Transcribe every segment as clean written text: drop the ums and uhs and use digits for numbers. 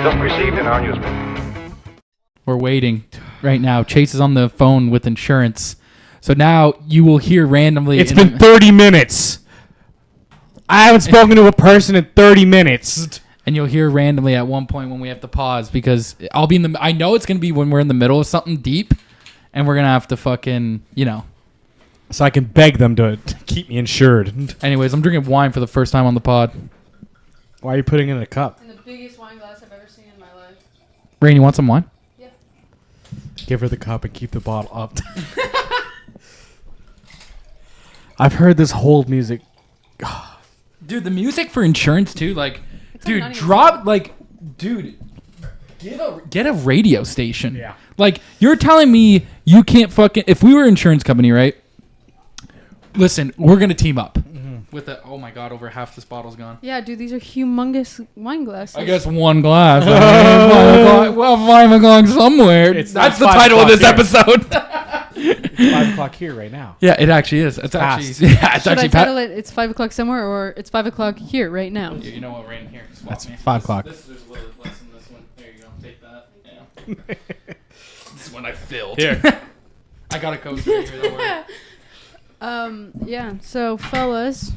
just received in our newspaper. We're waiting right now. Chase is on the phone with insurance. So now you will hear randomly. It's been 30 minutes. I haven't spoken to a person in 30 minutes. And you'll hear randomly at one point when we have to pause because I'll be in the. I know it's gonna be when we're in the middle of something deep, and we're gonna have to fucking So I can beg them to keep me insured. Anyways, I'm drinking wine for the first time on the pod. Why are you putting it in a cup? In the biggest wine glass I've ever seen in my life. Rain, you want some wine? Yeah. Give her the cup and keep the bottle up. I've heard this whole music. Dude, the music for insurance too, like, It's dude, like drop, like, dude, get a radio station. Yeah. Like, you're telling me you can't fucking, if we were an insurance company, right? Listen, we're going to team up with it. Oh my God, over half this bottle's gone. Yeah, dude, these are humongous wine glasses. I guess one glass. I mean, 5 o'clock somewhere. That's the title of this episode. It's 5 o'clock here right now. Yeah, it actually is. It's fast. actually, yeah, it's Should actually I title it, it's 5 o'clock somewhere, or it's 5 o'clock here right now? Yeah, you know what, Rain, here. That's 5 o'clock. There's a little less in this one. There you go. Take that. Yeah. This one I filled. Here. I got a coaster right here. Don't worry. Yeah, so fellas,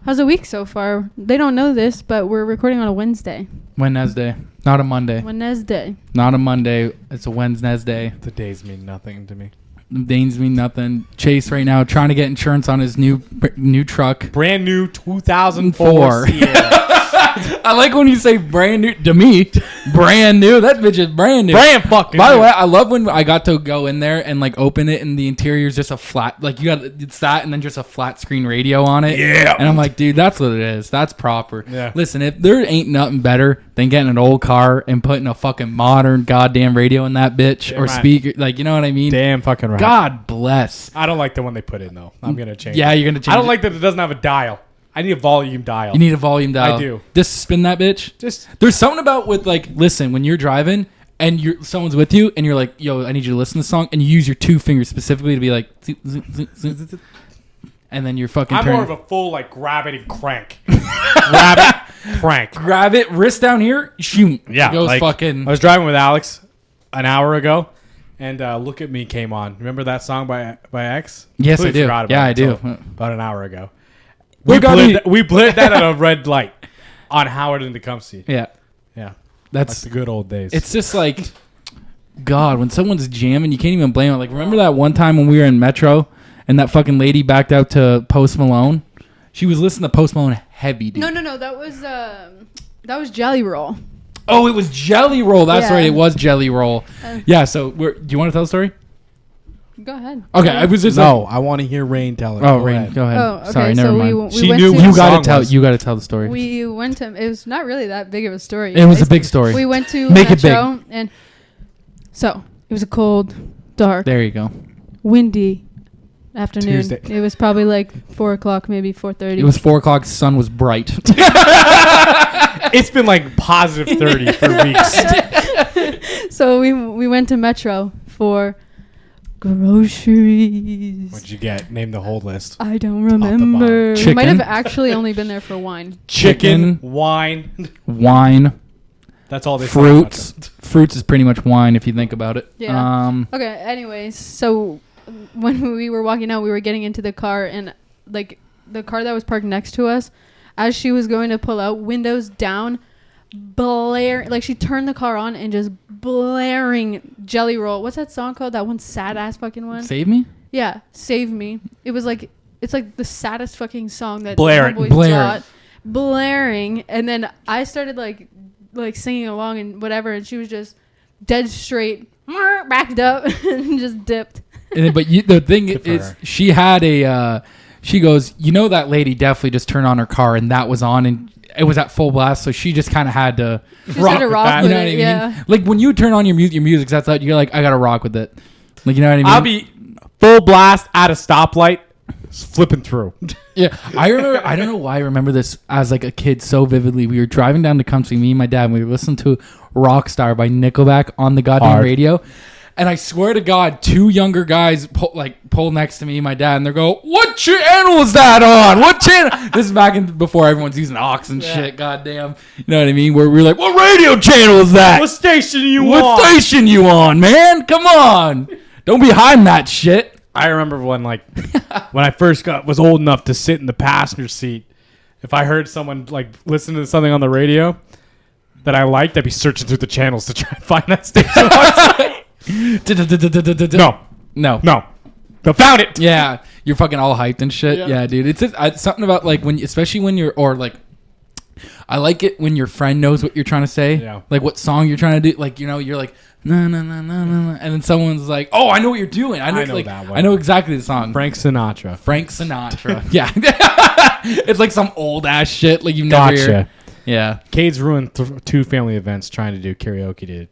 how's the week so far? They don't know this, but we're recording on a Wednesday. Wednesday, not a Monday. Wednesday. Not a Monday. It's a Wednesday. The days mean nothing to me. Danes mean nothing. Chase right now trying to get insurance on his new truck. Brand new 2004 Sierra. I like when you say brand new to me. Brand new. That bitch is brand new. Brand fucking By the new. way, I love when I got to go in there and like open it and the interior is just a flat, like it's that and then just a flat screen radio on it. Yeah. And I'm like, dude, that's what it is. That's proper. Yeah. Listen, if there ain't nothing better than getting an old car and putting a fucking modern goddamn radio in that bitch Damn or right. speaker, like, you know what I mean? Damn fucking right. God bless. I don't like the one they put in though. I'm gonna change. Yeah, it. you're gonna change. I don't it. like that it doesn't have a dial. I need a volume dial. You need a volume dial. I do. Just spin that bitch. Just There's something about with like, listen, when you're driving and someone's with you and you're like, yo, I need you to listen to this song, and you use your 2 fingers specifically to be like, and then you're fucking. I'm turning. more of a full like grab it and crank. Grab it, crank. Grab it, wrist down here, shoot. Yeah, It goes like, fucking. I was driving with Alex an hour ago, and "Look at Me" came on. Remember that song by X? Yes, I Completely do. forgot about Yeah, it I do. until about an hour ago. We got We blared that at a red light on Howard and Tecumseh. Yeah, Yeah, that's. like the good old days. It's just like, God, when someone's jamming, you can't even blame it. Like, remember that one time when we were in Metro and that fucking lady backed out to Post Malone? She was listening to Post Malone heavy, dude. No, that was Jelly Roll. Oh, it was Jelly Roll. That's Yeah. right. It was Jelly Roll. Yeah. So, do you want to tell the story? Go ahead. Okay, I was just no. I want to hear Rain tell it. Oh, Rain, go ahead. Oh, okay. Sorry, so never mind. we She went knew to, what You the got song to tell. was. You got to tell the story. We went to. It was not really that big of a story. It was a guys. big story. We went to Make it Metro, and so it was a cold, dark, There you go. windy afternoon. Tuesday. It was probably like 4 o'clock, maybe 4:30. It was 4 o'clock. The sun was bright. It's been like positive 30 for weeks. So we went to Metro for groceries. What'd you get? Name the whole list. I don't remember. We Chicken. might have actually only been there for wine. Chicken, wine. Wine, That's all they fruits. Fruits is pretty much wine if you think about it. Yeah. Okay, anyways, so when we were walking out, we were getting into the car, and like the car that was parked next to us, as she was going to pull out, windows down, like she turned the car on and just blaring Jelly Roll. What's that song called? That one sad ass fucking one? Save me. Yeah, Save Me. It was like, it's like the saddest fucking song that Blaring. homeboys Blaring. got. Blaring. And then I started like singing along and whatever, and she was just dead straight, backed up and just dipped. But the thing Good for is, her. she had a. She goes, that lady definitely just turned on her car and that was on and it was at full blast, so she just kind of had to She rock had to with rock that. with You know what I it, mean? yeah. Like when you turn on your music, that's like you're like, I gotta rock with it. Like, you know what I mean? I'll be full blast at a stoplight, flipping through. Yeah, I remember. I don't know why I remember this as like a kid so vividly. We were driving down to Tecumseh, me and my dad, and we were listening to "Rockstar" by Nickelback on the goddamn Hard. radio. And I swear to God, 2 younger guys pull next to me, my dad, and they go, "What channel is that on? What channel?" This is before everyone's using aux and shit. Goddamn, you know what I mean? Where we're like, "What radio channel is that? What station you What on? station you on, man? Come on, don't be hiding that shit." I remember when I first was old enough to sit in the passenger seat. If I heard someone listen to something on the radio that I liked, I'd be searching through the channels to try and find that station. No. Found it. Yeah, you're fucking all hyped and shit. Yeah, dude. It's something about especially when you're I like it when your friend knows what you're trying to say. Yeah. Like what song you're trying to do. Like, you're like, no, and then someone's like, "Oh, I know what you're doing. I know that one. I know exactly the song." Frank Sinatra. Yeah. It's like some old ass shit. Like you've never heard. Yeah. Cade's ruined 2 family events trying to do karaoke to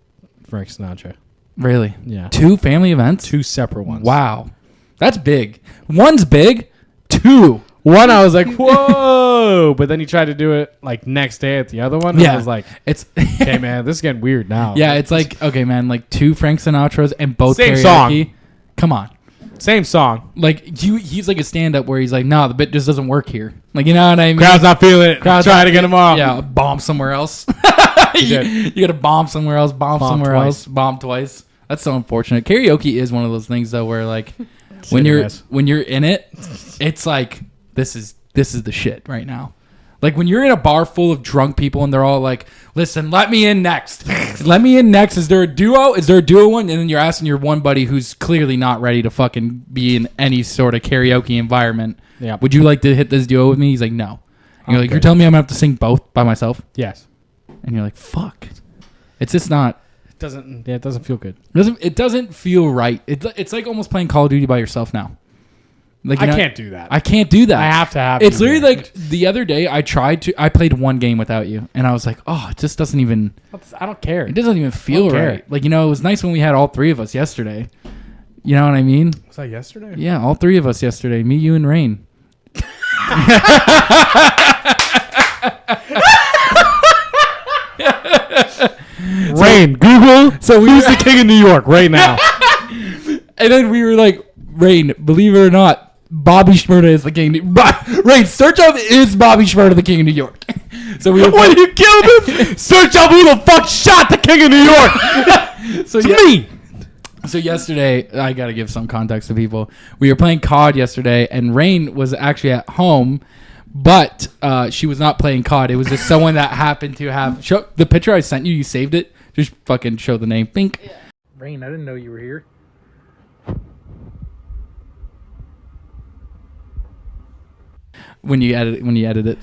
Frank Sinatra. Really? Yeah. 2 family events? 2 separate ones. Wow. That's big. One's big. 2. One, I was like, whoa. But then he tried to do it next day at the other one. And I was like, it's okay, man, this is getting weird now. Yeah, it's like, okay, man, 2 Frank Sinatras and both same karaoke. song. Come on. Same song. He's like a stand-up where he's like, "No, the bit just doesn't work here." You know what I mean? Crowd's not feeling it. Try it again tomorrow. Yeah, bomb somewhere else. did. You got to bomb somewhere else, bomb somewhere twice. else, bomb twice. That's so unfortunate. Karaoke is one of those things though, where when you're in it, it's like this is the shit right now. Like when you're in a bar full of drunk people and they're all like, "Listen, let me in next. Let me in next. Is there a duo? Is there a duo one?" And then you're asking your one buddy who's clearly not ready to fucking be in any sort of karaoke environment. Yeah. Would you like to hit this duo with me? He's like, "No." And you're like, Okay. "You're telling me I'm gonna have to sing both by myself?" Yes. And you're like, "Fuck." It's just not. It doesn't feel good. It doesn't feel right. It's like almost playing Call of Duty by yourself now. I can't do that. I can't do that. I have to have. It's literally like the other day I played one game without you, and I was like, "Oh, it just doesn't even." I don't care. It doesn't even feel right. It was nice when we had all 3 of us yesterday. You know what I mean? Was that yesterday? Yeah, all 3 of us yesterday. Me, you, and Rain. Rain, Google. So who's the king of New York right now? And then we were like, "Rain, believe it or not, Bobby Shmurda is the king." Rain, search up, is Bobby Shmurda the king of New York? So we were What, you killed him? Search up who the fuck shot the king of New York. So me. So yesterday, I got to give some context to people. We were playing COD yesterday, and Rain was actually at home, but she was not playing COD. It was just someone that happened to have... Show the picture I sent you. You saved it. Just fucking show the name. Bink. Yeah. Rain, I didn't know you were here. When you edit it.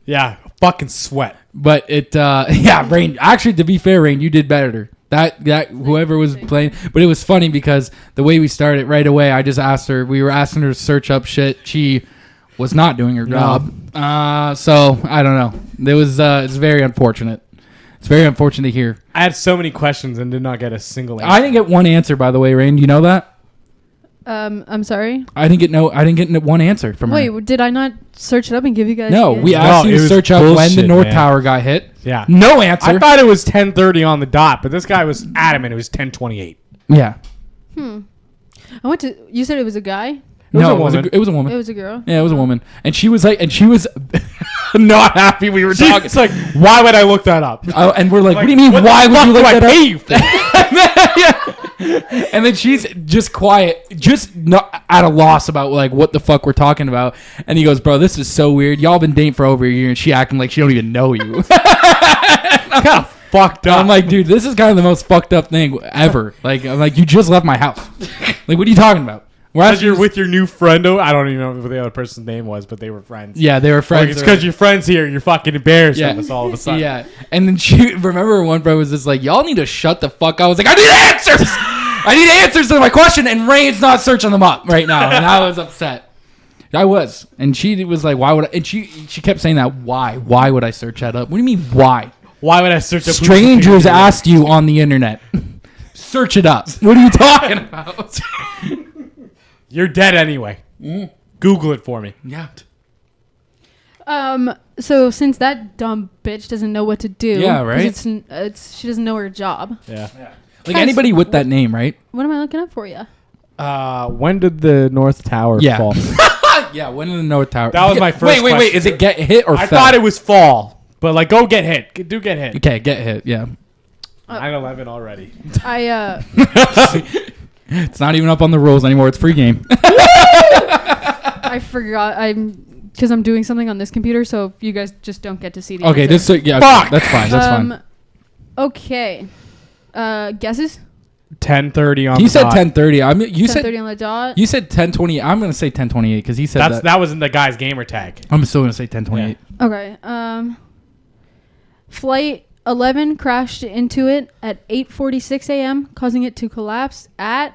Yeah, fucking sweat. But it... yeah, Rain. Actually, to be fair, Rain, you did better. That whoever was playing, but it was funny because the way we started right away, I just asked her. We were asking her to search up shit. She was not doing her job. So I don't know. It was it's very unfortunate. It's very unfortunate to hear. I had so many questions and did not get a single answer. I didn't get one answer, by the way, Rain. Do you know that? I'm sorry. I didn't get one answer from her. Wait, did I not search it up and give you guys? No, the we answer? asked you to search up when the North Tower got hit. Yeah. No answer. I thought it was 10:30 on the dot, but this guy was adamant it was 10:28. Yeah. I went to. You said it was a guy. No, it was a woman. It was a girl. Yeah, it was a woman, and she was not happy we were talking. It's like, why would I look that up? And we're like, what do you mean? Why would you look that pay up? you for? And then she's just quiet, just not at a loss about what the fuck we're talking about. And he goes, "Bro, this is so weird. Y'all been dating for over a year, and she acting like she don't even know you." Kind of fucked up. I'm like, dude, this is kind of the most fucked up thing ever. I'm like, you just left my house. What are you talking about? Because you're with your new friend. I don't even know what the other person's name was, but they were friends. Yeah, they were friends. It's because your friend's here. You're fucking embarrassed Yeah. of us all of a sudden. Yeah. And then remember one friend was just like, y'all need to shut the fuck up. I was like, I need answers. I need answers to my question. And Rain's not searching them up right now. And I was upset. I was. And she was like, why would I? And she kept saying that. Why? Why would I search that up? What do you mean, why? Why would I search up? Strangers asked you on the internet. Search it up. What are you talking about? You're dead anyway. Google it for me. Yeah. So since that dumb bitch doesn't know what to do, Yeah, right? 'cause she doesn't know her job. Yeah. Like Guys, anybody with that name, right? What am I looking up for you? When did the North Tower fall? Yeah, when in the North Tower. That was my first Wait. question. Is it get hit or I fell? thought it was fall, but like go get hit. Do get hit. Okay, get hit. Yeah. 9/11 already. It's not even up on the rules anymore. It's free game. I forgot. Because I'm doing something on this computer, so you guys just don't get to see the Okay, answer. Fuck. That's fine. That's fine. Okay. Guesses? 10:30 on. He the said dot. 10:30. You 10:30 said on the dot. you said 10:20. I'm gonna say 10:28 because he said That was in the guy's gamer tag. I'm still gonna say 10:28. Okay. Flight 11 crashed into it at 8:46 a.m., causing it to collapse at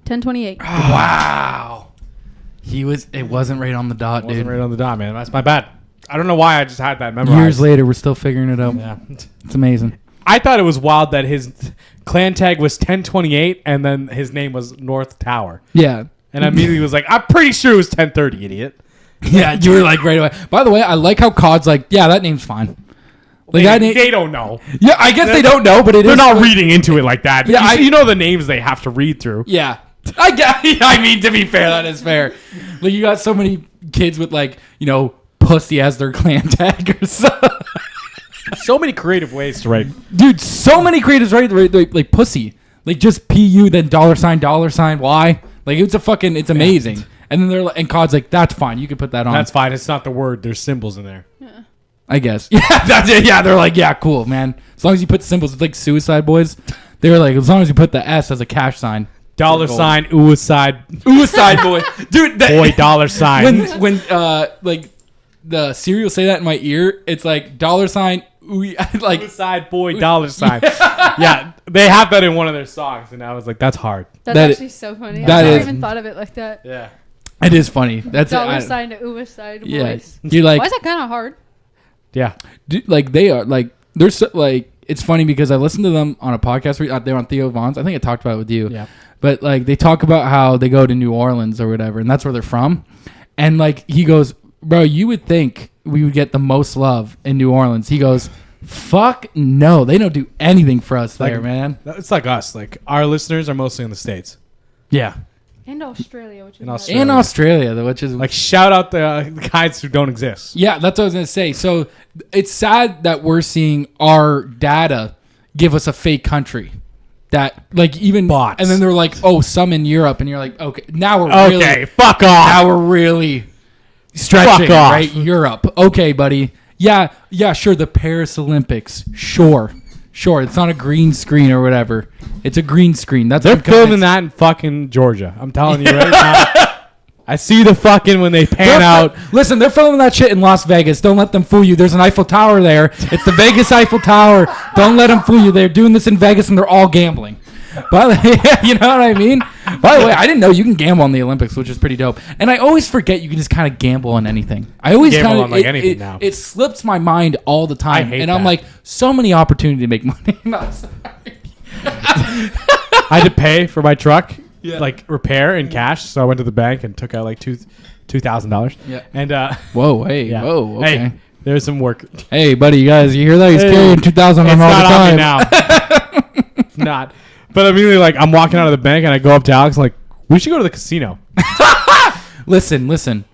10:28. Wow. It wasn't right on the dot, Wasn't dude. right on the dot, man. That's my bad. I don't know why I just had that memorized. Years later, we're still figuring it out. Yeah. It's amazing. I thought it was wild that his clan tag was 1028 and then his name was North Tower. Yeah. And I immediately was like, I'm pretty sure it was 1030, idiot. Yeah, you were like right away. By the way, I like how COD's like, yeah, that name's fine. Like They don't know. Yeah, I guess they don't know, but They're is not like- reading into it like that. Yeah, you know the names they have to read through. Yeah. I mean, to be fair, that is fair. Like, you got so many kids with, like, pussy as their clan tag or something. So many creative ways to write. Dude, so many creators write like pussy. Like, just PU, then $$Y. Like, it's amazing. And then they're like, and COD's like, that's fine. You can put that on. That's fine. It's not the word. There's symbols in there. I guess. Yeah, that's it. Yeah, they're like, yeah, cool, man. As long as you put symbols, it's like Suicide Boys. They were like, as long as you put the S as a cash sign. $, suicide. Suicide Boy. Dude, Boy, $. when like the cereal say that in my ear, it's like $, like Suicide boy, $. Yeah, they have that in one of their songs, and I was like, that's hard. That's that actually so funny. that I never is- even thought of it like that. Yeah. it is funny. That's $sign to suicide Yeah, voice. you're like, Why is that kind of hard? Yeah. dude, like they are like they're so, like it's funny because I listened to them on a podcast. They're on Theo Vaughn's. I think I talked about it with you. Yeah. But like they talk about how they go to New Orleans or whatever, and that's where they're from. And like he goes, bro, you would think we would get the most love in New Orleans. He goes, fuck no, they don't do anything for us there, man. It's like us. Like, our listeners are mostly in the States. Yeah, And Australia, which is In nuts. Australia. in Australia, though, which is Like, shout out the guys who don't exist. yeah, that's what I was gonna say. So it's sad that we're seeing our data give us a fake country. That like even Bots. and then they're like, oh, some in Europe, and you're like, okay, now we're Okay, really fuck off. now we're really stretching, Fuck off. right? Europe, okay, buddy. Yeah, sure. The Paris Olympics, sure. It's not a green screen or whatever. It's a green screen. That's They're because filming it's- that in fucking Georgia. I'm telling you right now. I see the fucking when they pan out. Listen, they're filming that shit in Las Vegas. Don't let them fool you. There's an Eiffel Tower there. It's the Vegas Eiffel Tower. Don't let them fool you. They're doing this in Vegas and they're all gambling. But you know what I mean? By the way, I didn't know you can gamble on the Olympics, which is pretty dope. And I always forget you can just kind of gamble on anything. I always Gamble kind on, of like, anything now. It slips my mind all the time, I hate and I'm that. like, so many opportunity to make money. No, sorry. I had to pay for my truck, Yeah. like repair in cash. So I went to the bank and took out like $2,000. Yeah. And Whoa, hey, yeah. whoa, okay. Hey, there's some work. It's Hey, buddy, you guys, you hear that? He's Hey. carrying 2,000 on him all the not on me time. now. It's not. But immediately, like, I'm walking out of the bank and I go up to Alex, like, we should go to the casino. Listen,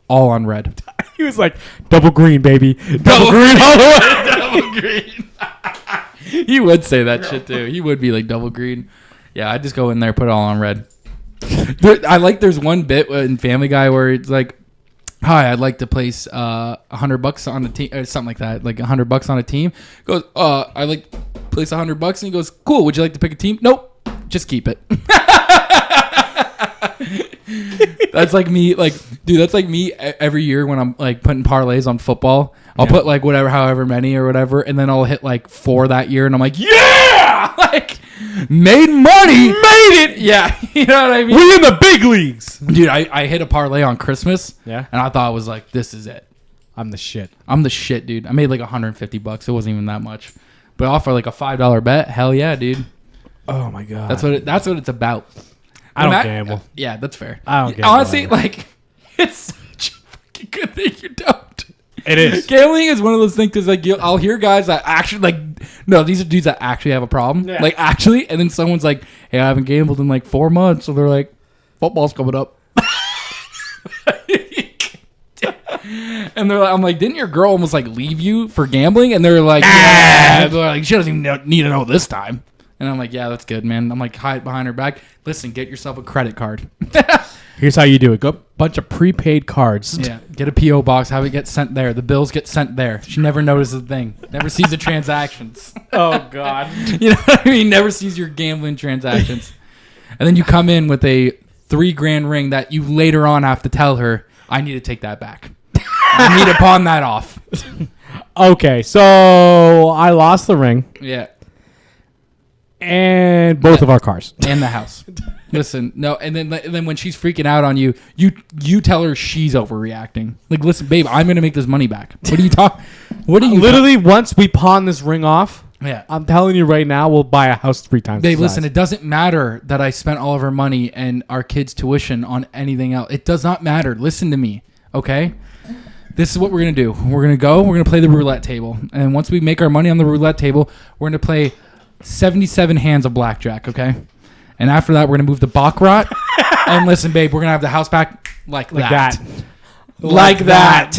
all on red. He was like, double green, baby. Double green all the way. Double green. He would say that shit too. He would be like double green. Yeah, I'd just go in there, put it all on red. There's one bit in Family Guy where it's like, hi, I'd like to place $100 on a team or something like that, like $100 on a team. Goes, I like to place $100, and he goes, cool. Would you like to pick a team? Nope, just keep it. That's like me, dude. That's like me every year when I'm like putting parlays on football. I'll put like whatever, however many or whatever, and then I'll hit like 4 that year, and I'm like, yeah, like made money, made it. Yeah, you know what I mean. We in the big leagues. Dude, I hit a parlay on Christmas. Yeah. And I thought it was like, this is it. I'm the shit. I'm the shit, dude. I made like $150. It wasn't even that much. But off for like a $5 bet, hell yeah, dude. Oh my god. That's what it's about. I don't And gamble. Yeah, that's fair. I don't gamble Honestly, either. like, it's such a fucking good thing you don't. It is. Gambling is one of those things because like I'll hear guys that actually like No, these are dudes that actually have a problem. Yeah. Like, actually. And then someone's like, hey, I haven't gambled in like 4 months. So they're like, football's coming up. And they're like, I'm like, didn't your girl almost like leave you for gambling? And they're like, yeah. They're like, she doesn't even need to know this time. And I'm like, yeah, that's good, man. I'm like, hide behind her back. Listen, get yourself a credit card. Here's how you do it. Go bunch of prepaid cards. Yeah, get a P.O. box, have it get sent there. The bills get sent there. She never notices a thing. Never sees the transactions. Oh, God. You know what I mean? Never sees your gambling transactions. And then you come in with a $3,000 ring that you later on have to tell her, I need to take that back. I need to pawn that off. Okay, so I lost the ring Yeah. and both of our cars. And the house. Listen, no, and then when she's freaking out on you, you tell her she's overreacting. Like, listen, babe, I'm gonna make this money back. What are you talking? What are you Literally, once we pawn this ring off, Yeah. I'm telling you right now, we'll buy a house 3 times. Babe, the listen, size. it doesn't matter that I spent all of our money and our kids' tuition on anything else. It does not matter. Listen to me, okay? This is what we're going to do. We're going to play the roulette table. And once we make our money on the roulette table, we're going to play 77 hands of blackjack, okay? And after that, we're going to move to Baccarat. And listen, babe, we're going to have the house back like that. Like that.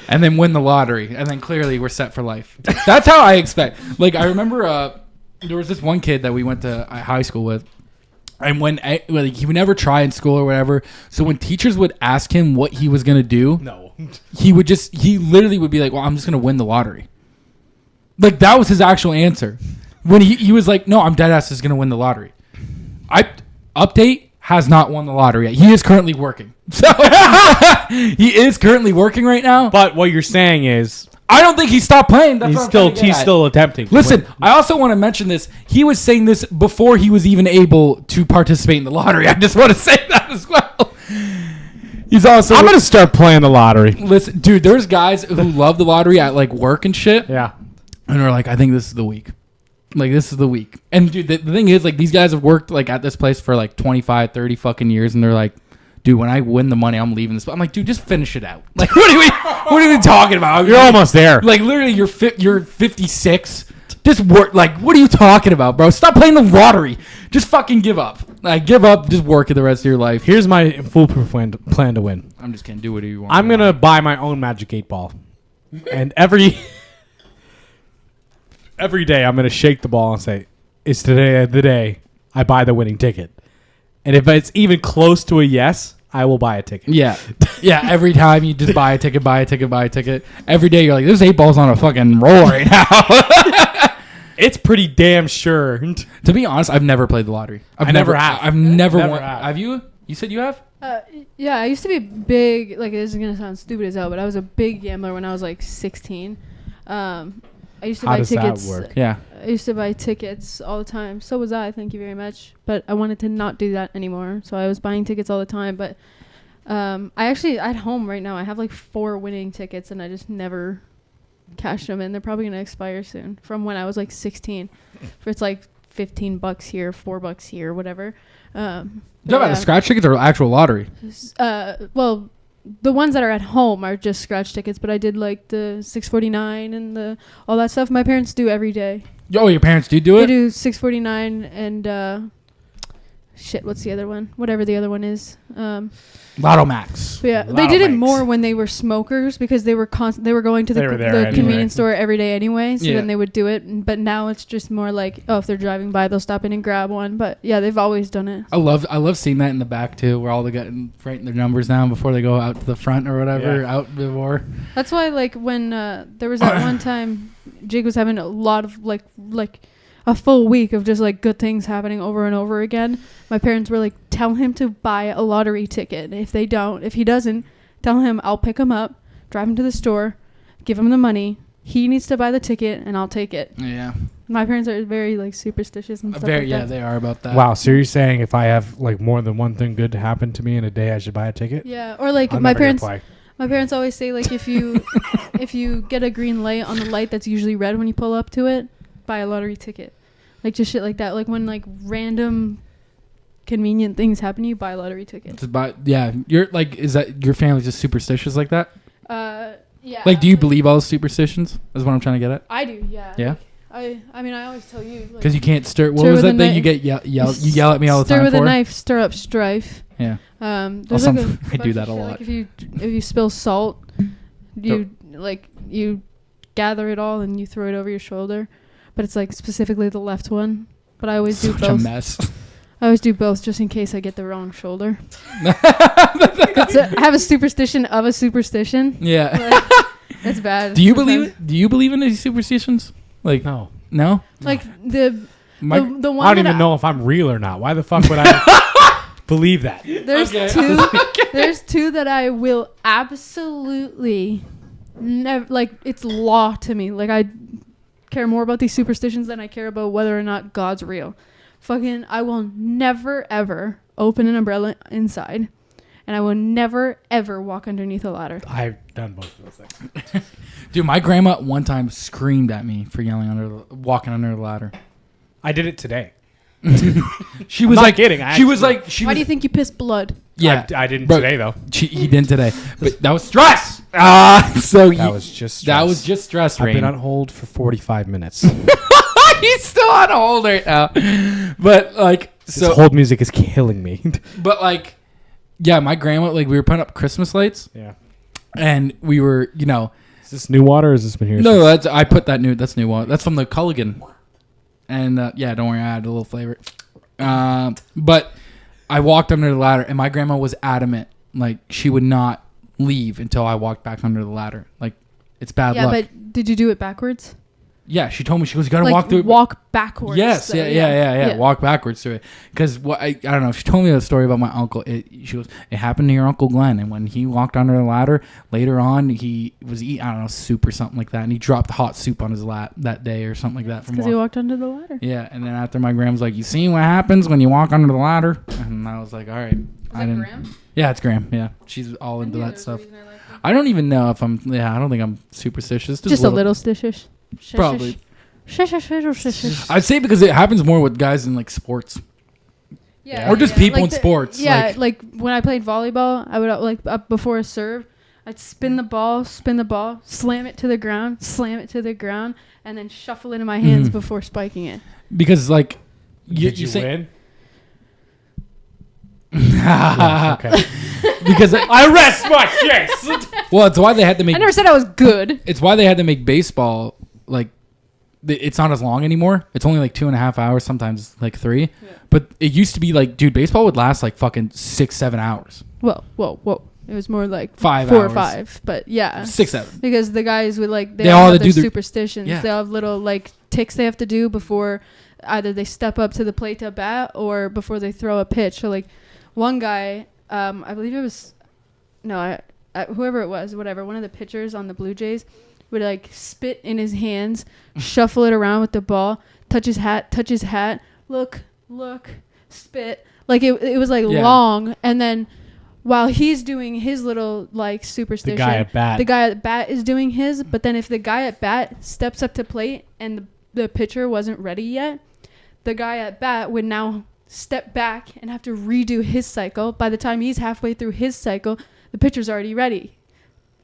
And then win the lottery. And then clearly we're set for life. That's how I expect. Like, I remember there was this one kid that we went to high school with. And when he would never try in school or whatever. So when teachers would ask him what he was going to do, No. he literally would be like, well, I'm just going to win the lottery. Like, that was his actual answer. When he was like, no, I'm dead ass is going to win the lottery. Update has not won the lottery yet. He is currently working. So he is currently working right now. But what you're saying is I don't think he stopped playing. That's he's what I'm trying to get he's at. still attempting. to Listen, win. I also want to mention this. He was saying this before he was even able to participate in the lottery. I just want to say that as well. He's also. I'm gonna start playing the lottery. Listen, dude. There's guys who love the lottery at like work and shit. Yeah. And they're like, I think this is the week. Like, this is the week. And dude, the thing is, like, these guys have worked like at this place for like 25, 30 fucking years, and they're like, dude, when I win the money, I'm leaving this. I'm like, dude, just finish it out. Like, what are we talking about? You're almost there. Like, literally, you're 56. Just work. Like, what are you talking about, bro? Stop playing the lottery. Just fucking give up. Like, give up. Just work it the rest of your life. Here's my foolproof plan to win. I'm just kidding. Do whatever you want. I'm gonna buy my own Magic 8 ball, and every day I'm gonna shake the ball and say, "Is today the day I buy the winning ticket?" And if it's even close to a yes, I will buy a ticket. Yeah. Yeah, every time you just buy a ticket. Every day you're like, this 8 ball's on a fucking roll right now. It's pretty damn sure. To be honest, I've never played the lottery. I never have. I've never Never won. have. Have you? You said you have? Yeah, I used to be big. Like, this is gonna sound stupid as hell, but I was a big gambler when I was like 16. I used to How buy does tickets. that work? Yeah. I used to buy tickets all the time. So was I. Thank you very much. But I wanted to not do that anymore. So I was buying tickets all the time. But I actually, at home right now, I have like 4 winning tickets, and I just never cashed them in. They're probably gonna expire soon. From when I was like 16, for it's like $15 here, $4 here, whatever. You talking about the scratch tickets or actual lottery? Well, the ones that are at home are just scratch tickets, but I did like the 649 and all that stuff. My parents do every day. Oh, your parents do They it? do 649 and what's the other one? Whatever the other one is. Lotto Max. But yeah, Lotto they did it Max. more when they were smokers because they were going to They were there the anyway. convenience store every day anyway. So Yeah. then they would do it. But now it's just more like, if they're driving by, they'll stop in and grab one. But yeah, they've always done it. I love seeing that in the back too, where all they got writing their numbers down before they go out to the front or whatever. Yeah. Out before. That's why, like, when there was that one time Jake was having a lot of like a full week of just like good things happening over and over again. My parents were like, tell him to buy a lottery ticket. If he doesn't, tell him I'll pick him up, drive him to the store, give him the money. He needs to buy the ticket and I'll take it. Yeah. My parents are very like superstitious and stuff like that. They are about that. Wow, so you're saying if I have like more than one thing good to happen to me in a day, I should buy a ticket? Yeah, or like I'm my never gonna parents. play. My parents always say, like, if you get a green light on the light that's usually red when you pull up to it, buy a lottery ticket. Like, just shit like that. Like, when, like, random convenient things happen to you, buy a lottery ticket. You're like, is that your family's just superstitious like that? Yeah. Like, do you believe all the superstitions? Is what I'm trying to get at. I do. Yeah. Yeah. I mean, I always tell you. Because you can't stir. What stir was with that a thing you get you yell at me all the stir time with for? a knife, stir up strife. Yeah. There's Also, like a I do bunch that of a shit, lot. Like if you spill salt, you gather it all and you throw it over your shoulder, but it's like specifically the left one. But I always do Such both. a mess. I always do both just in case I get the wrong shoulder. I have a superstition of a superstition. Yeah. Like, it's bad. Do you sometimes. believe in these superstitions? Like No. no. Like the one I don't that even know if I'm real or not. Why the fuck would I believe that? There's There's two that I will absolutely never, like, it's law to me. Like, I care more about these superstitions than I care about whether or not God's real. Fucking, I will never ever open an umbrella inside, and I will never ever walk underneath a ladder. I've done both of those things. Dude, my grandma one time screamed at me for walking under the ladder. I did it today. She was not like kidding. She was like Why do you think you piss blood? Yeah, I didn't Bro, today though. He didn't today, but that was stress. That was just stress. that was just stress. I've Rain. been on hold for 45 minutes. He's still on hold right now, but like This so. hold music is killing me. But like, yeah, my grandma, like, we were putting up Christmas lights, Yeah. and we were, Is this new water or has this been here? no, since? I put that that's new one. That's from the Culligan, and yeah, don't worry, I added a little flavor. But I walked under the ladder, and my grandma was adamant, like, she would not leave until I walked back under the ladder. Like, it's bad Yeah, luck. but did you do it backwards? Yeah, she told me, she goes, you gotta Like, walk through. walk backwards. Yes, so, yeah. Walk backwards through it. Because I don't know. She told me a story about my uncle. She goes, it happened to your Uncle Glenn, and when he walked under the ladder later on, he was eating, I don't know, soup or something like that, and he dropped hot soup on his lap that day or something like that. Because he walked under the ladder. Yeah, and then after my grandma's like, you see what happens when you walk under the ladder? And I was like, all right. I didn't. Graham? Yeah, it's Graham. Yeah, she's all into that stuff. I don't even know if I'm. Yeah, I don't think I'm superstitious. Just a little stitious. Probably. Shush. I'd say because it happens more with guys in like sports. Yeah, Or just people in sports, Yeah, like when I played volleyball, I would like up before a serve, I'd spin the ball, slam it to the ground, and then shuffle it in my hands before spiking it. Because like, Did you say, win? Yeah, Okay. because I rest my case. well, it's why they had to make. I never said I was good. It's why they had to make baseball like. It's not as long anymore. It's only like 2.5 hours, sometimes like 3. Yeah. But it used to be like, dude, baseball would last like fucking 6-7 hours. Whoa. It was more like 5 4 hours. or 5, but yeah. 6-7. Because the guys would like, They all all have do their their- superstitions. Yeah. They have little like ticks they have to do before either they step up to the plate to bat or before they throw a pitch. So like one guy, I believe it was, whoever it was, whatever, one of the pitchers on the Blue Jays would like spit in his hands, shuffle it around with the ball, touch his hat, look, spit. Like it was like long, and then while he's doing his little like superstition, the guy at bat is doing his, but then if the guy at bat steps up to plate and the pitcher wasn't ready yet, the guy at bat would now step back and have to redo his cycle. By the time he's halfway through his cycle, the pitcher's already ready.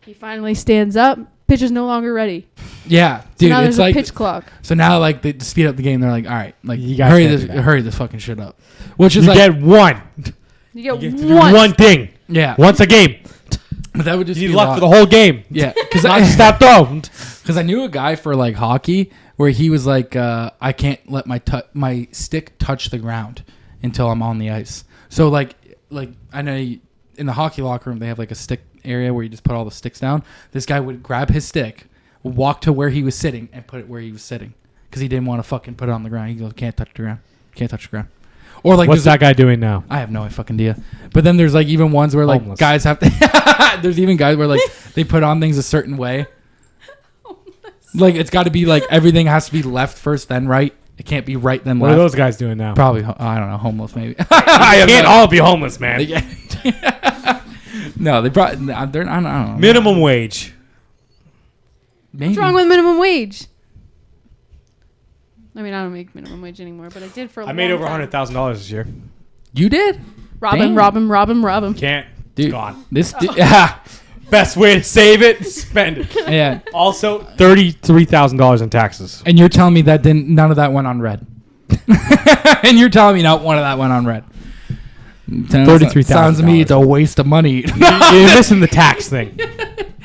He finally stands up. Pitcher's no longer ready. Yeah, So dude, now it's there's like a pitch clock. So now, like, they to speed up the game, they're like, all right, like, You guys hurry can't do that. hurry this fucking shit up. Which is You like, get one. You get You get to do one. one thing. yeah, Once a game. but that would just You be need a luck lot. for the whole game. Yeah, because Not just that throw. Because I knew a guy for like hockey where he was like, I can't let my stick touch the ground until I'm on the ice. So like I know in the hockey locker room they have like a stick area where you just put all the sticks down. This guy would grab his stick, walk to where he was sitting, and put it where he was sitting because he didn't want to fucking put it on the ground. He goes, can't touch the ground. Can't touch the ground. Or like, What's that guy doing now? I have no fucking idea. But then there's like even ones where like Homeless. guys have to. There's even guys where like they put on things a certain way. Like it's got to be like everything has to be left first, then right. It can't be right then What left. are those guys doing now? Probably I don't know, homeless maybe. You can't all be homeless, man. No, they brought. They're I don't know. Minimum wage. Maybe. What's wrong with minimum wage? I mean, I don't make minimum wage anymore, but I did for a I long made over time. $100,000 this year. You did, Rob Damn. him. Can't. dude. It's gone. Yeah. Best way to save it, spend it. Yeah. Also, $33,000 in taxes. And you're telling me that none of that went on red. And you're telling me not one of that went on red. $33,000. Sounds to me it's a waste of money. You're missing the tax thing.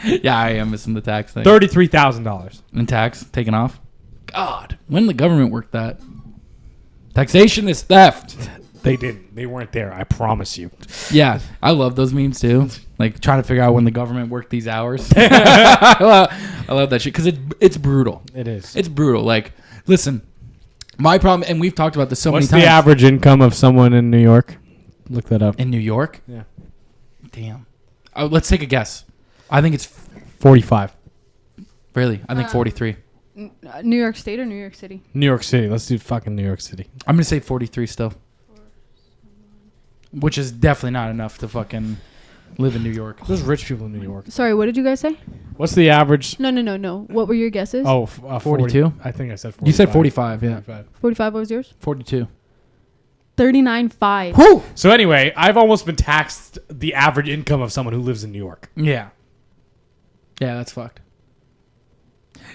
Yeah, I am missing the tax thing. $33,000. And tax taken off. God, when the government worked that? Taxation is theft. They didn't. They weren't there. I promise you. Yeah, I love those memes too. Like trying to figure out when the government worked these hours. I love that shit because it's brutal. It is. It's brutal. Like, listen, my problem, and we've talked about this so many times. What's the average income of someone in New York? Look that up. In New York? Yeah. Damn. Let's take a guess. I think it's 45. Really. I think 43. New York State or New York City? New York City. Let's do fucking New York City. I'm gonna say 43 still. Which is definitely not enough to fucking live in New York. There's rich people in New York. Sorry, what did you guys say? What's the average? No. What were your guesses? Oh, 42? I think I said 45. You said 45, yeah. 45, what was yours? 42. 39.5. Whoo! So anyway, I've almost been taxed the average income of someone who lives in New York. Yeah. Yeah, that's fucked.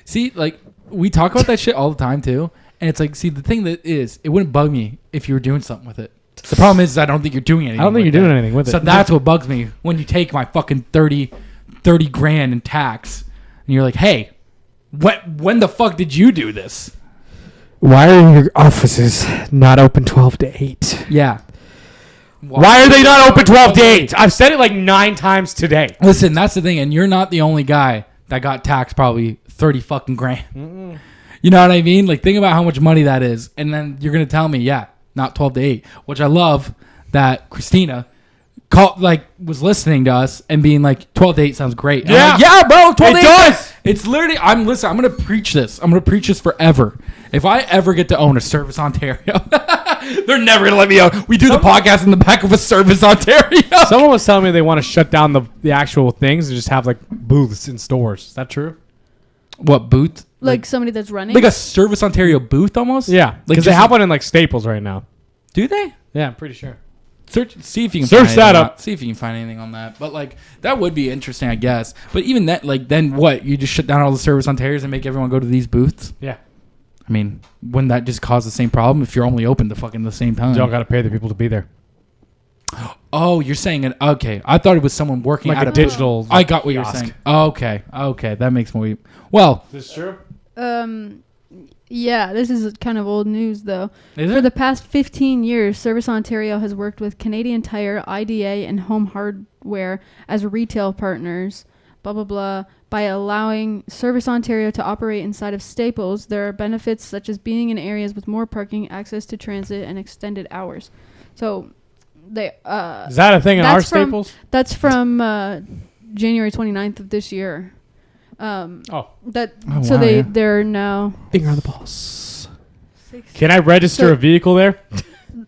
See, like, we talk about that shit all the time, too. And it's like, see, the thing that is, it wouldn't bug me if you were doing something with it. The problem is I don't think you're doing anything. I don't think you're doing anything with it. So that's what bugs me when you take my fucking 30 grand in tax and you're like, hey, when the fuck did you do this? Why are your offices not open 12 to 8? Yeah. Why are they not open 12 to 8? I've said it like 9 times today. Listen, that's the thing. And you're not the only guy that got taxed probably 30 fucking grand. Mm-mm. You know what I mean? Like, think about how much money that is. And then you're going to tell me, yeah, not 12 to 8, which I love that Christina was listening to us and being like 12 to 8 sounds great. Yeah. Like, yeah, bro, 12 to 8 does. It's literally I'm going to preach this. I'm going to preach this forever. If I ever get to own a Service Ontario, they're never going to let me own. We do the podcast in the back of a Service Ontario. Someone was telling me they want to shut down the actual things and just have like booths in stores. Is that true? What booth? Like somebody that's running? Like a Service Ontario booth almost? Yeah. Because they have one in like Staples right now. Do they? Yeah, I'm pretty sure. See if you can Search find that anything up. See if you can find anything on that. But like that would be interesting, I guess. But even that, like, then what? You just shut down all the Service Ontarios and make everyone go to these booths? Yeah. I mean, wouldn't that just cause the same problem if you're only open to fucking the same time? You don't got to pay the people to be there. Oh, you're saying it. Okay, I thought it was someone working Like at a digital. I got what you're kiosk. saying. Okay, that makes more. Well, Is this true? Yeah, this is kind of old news, though. is For it? the past 15 years, Service Ontario has worked with Canadian Tire, IDA, and Home Hardware as retail partners, blah, blah, blah. By allowing Service Ontario to operate inside of Staples, there are benefits such as being in areas with more parking, access to transit, and extended hours. So, they... Is that a thing in our Staples? That's from January 29th of this year. They're now... Finger on the pulse. Can I register a vehicle there?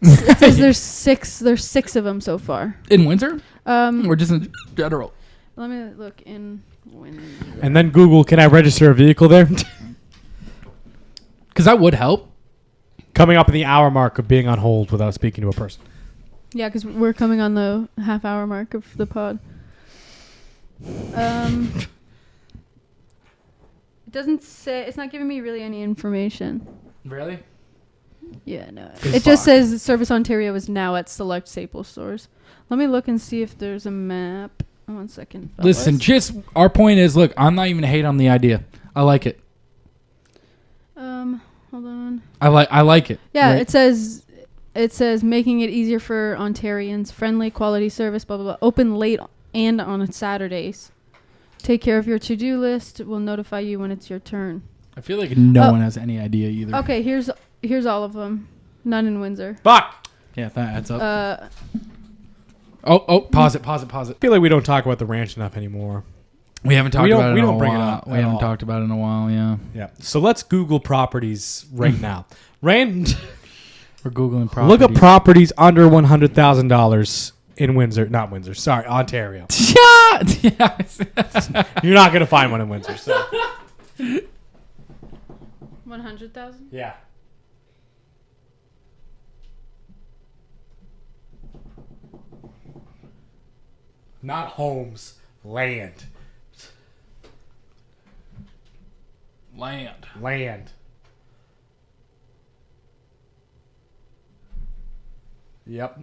It says there's six of them so far. In Windsor? Let Or just in general? me look in Windsor. And then Google, can I register a vehicle there? Because that would help. Coming up in the hour mark of being on hold without speaking to a person. Yeah, because we're coming on the half-hour mark of the pod. It doesn't say... It's not giving me really any information. Really? Yeah, no. It just says Service Ontario is now at select Staples stores. Let me look and see if there's a map. 1 second, fellas. Listen, just our point is, look, I'm not even hate on the idea. I like it. Hold on. I like it. Yeah, right? it says making it easier for Ontarians, friendly, quality service, blah, blah, blah. Open late and on Saturdays. Take care of your to-do list. We'll notify you when it's your turn. I feel like no one has any idea either. Okay, here's all of them. None in Windsor. Fuck! Yeah, that adds up. Pause it. I feel like we don't talk about the ranch enough anymore. We haven't talked about it we in a don't bring it while. up We at haven't all. talked about it in a while, yeah. Yeah. So let's Google properties right now. Rand, We're Googling properties. look up properties under $100,000 in Windsor. Not Windsor. Sorry, Ontario. Yeah. You're not going to find one in Windsor. So. 100,000? Yeah. Not homes. Land. Yep.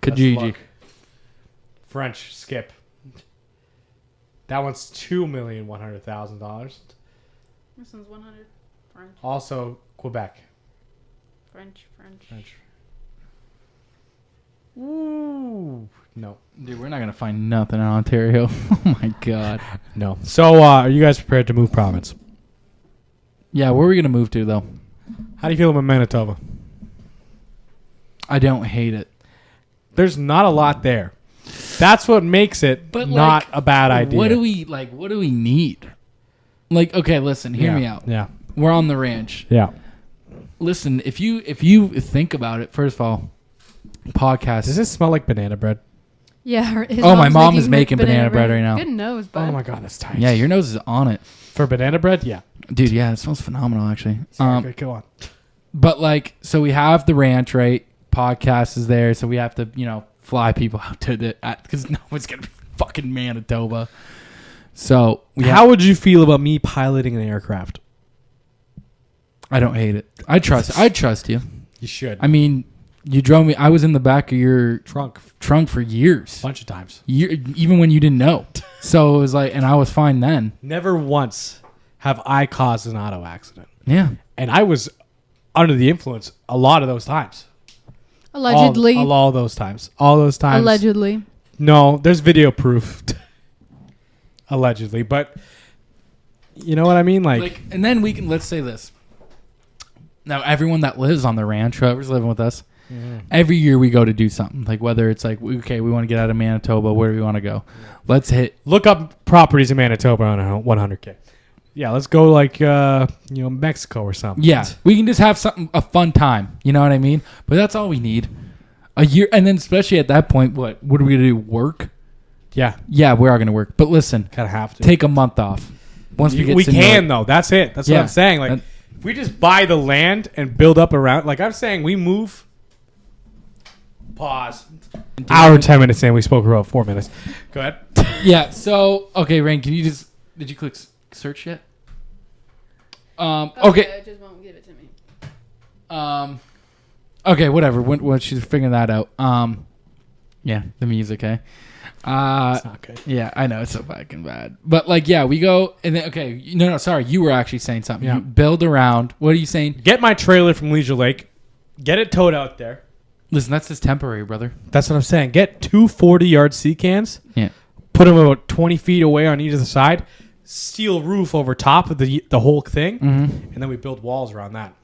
Kijiji. French skip. That one's $2,100,000. This one's 100. French. Also Quebec. French. Ooh. No. Dude, we're not gonna find nothing in Ontario. Oh my god. No. So, are you guys prepared to move province? Yeah, where are we gonna move to though? How do you feel about Manitoba? I don't hate it. There's not a lot there. That's what makes it But, not like, a bad idea. What do we need? Like, okay, listen, hear me out. Yeah. We're on the ranch. Yeah. Listen, if you think about it, first of all, podcast. Does this smell like banana bread? Yeah. His My mom's mom is making banana bread right now. Good nose, bud. Oh my god, that's tight. Yeah, your nose is on it, For banana bread? Yeah. dude. Yeah, it smells phenomenal, actually. Okay, go on. But like, so we have the ranch, right? Podcast is there, so we have to, fly people out to because no one's gonna be fucking Manitoba. So How would you feel about me piloting an aircraft? I don't hate it. I trust you. You should. I mean, you drove me. I was in the back of your Trunk. for years, Bunch of times. even when you didn't know. So it was like, and I was fine then. Never once have I caused an auto accident. Yeah. And I was under the influence a lot of those times. Allegedly. All those times. All those times. Allegedly. No, there's video proof. Allegedly. But you know what I mean? Like And then let's say this. Now, everyone that lives on the ranch, whoever's living with us, every year we go to do something. Like whether it's like, okay, we want to get out of Manitoba. Where do we want to go? Let's look up properties in Manitoba on 100K. Yeah, let's go like Mexico or something. Yeah, we can just have a fun time. You know what I mean? But that's all we need. A year, and then especially at that point, what are we gonna do? Work? Yeah, we are gonna work. But listen, kind of have to take a month off. Once we can though. That's it. That's what I'm saying. Like, if we just buy the land and build up around, like I'm saying, we move. Pause. Hour 10 minutes in, we spoke for about 4 minutes. Go ahead. Yeah. So okay, Rain, did you click search yet? Okay. I just won't give it to me. Okay, whatever. When she's figuring that out. Yeah, the music, eh? It's not good. Yeah, I know it's so fucking bad. But like, yeah, we go and then no, sorry, you were actually saying something. Yeah. You build around. What are you saying? Get my trailer from Leisure Lake. Get it towed out there. Listen, that's just temporary, brother. That's what I'm saying. Get 2 40-yard sea cans. Yeah. Put them about 20 feet away on either side. Steel roof over top of the whole thing, and then we build walls around that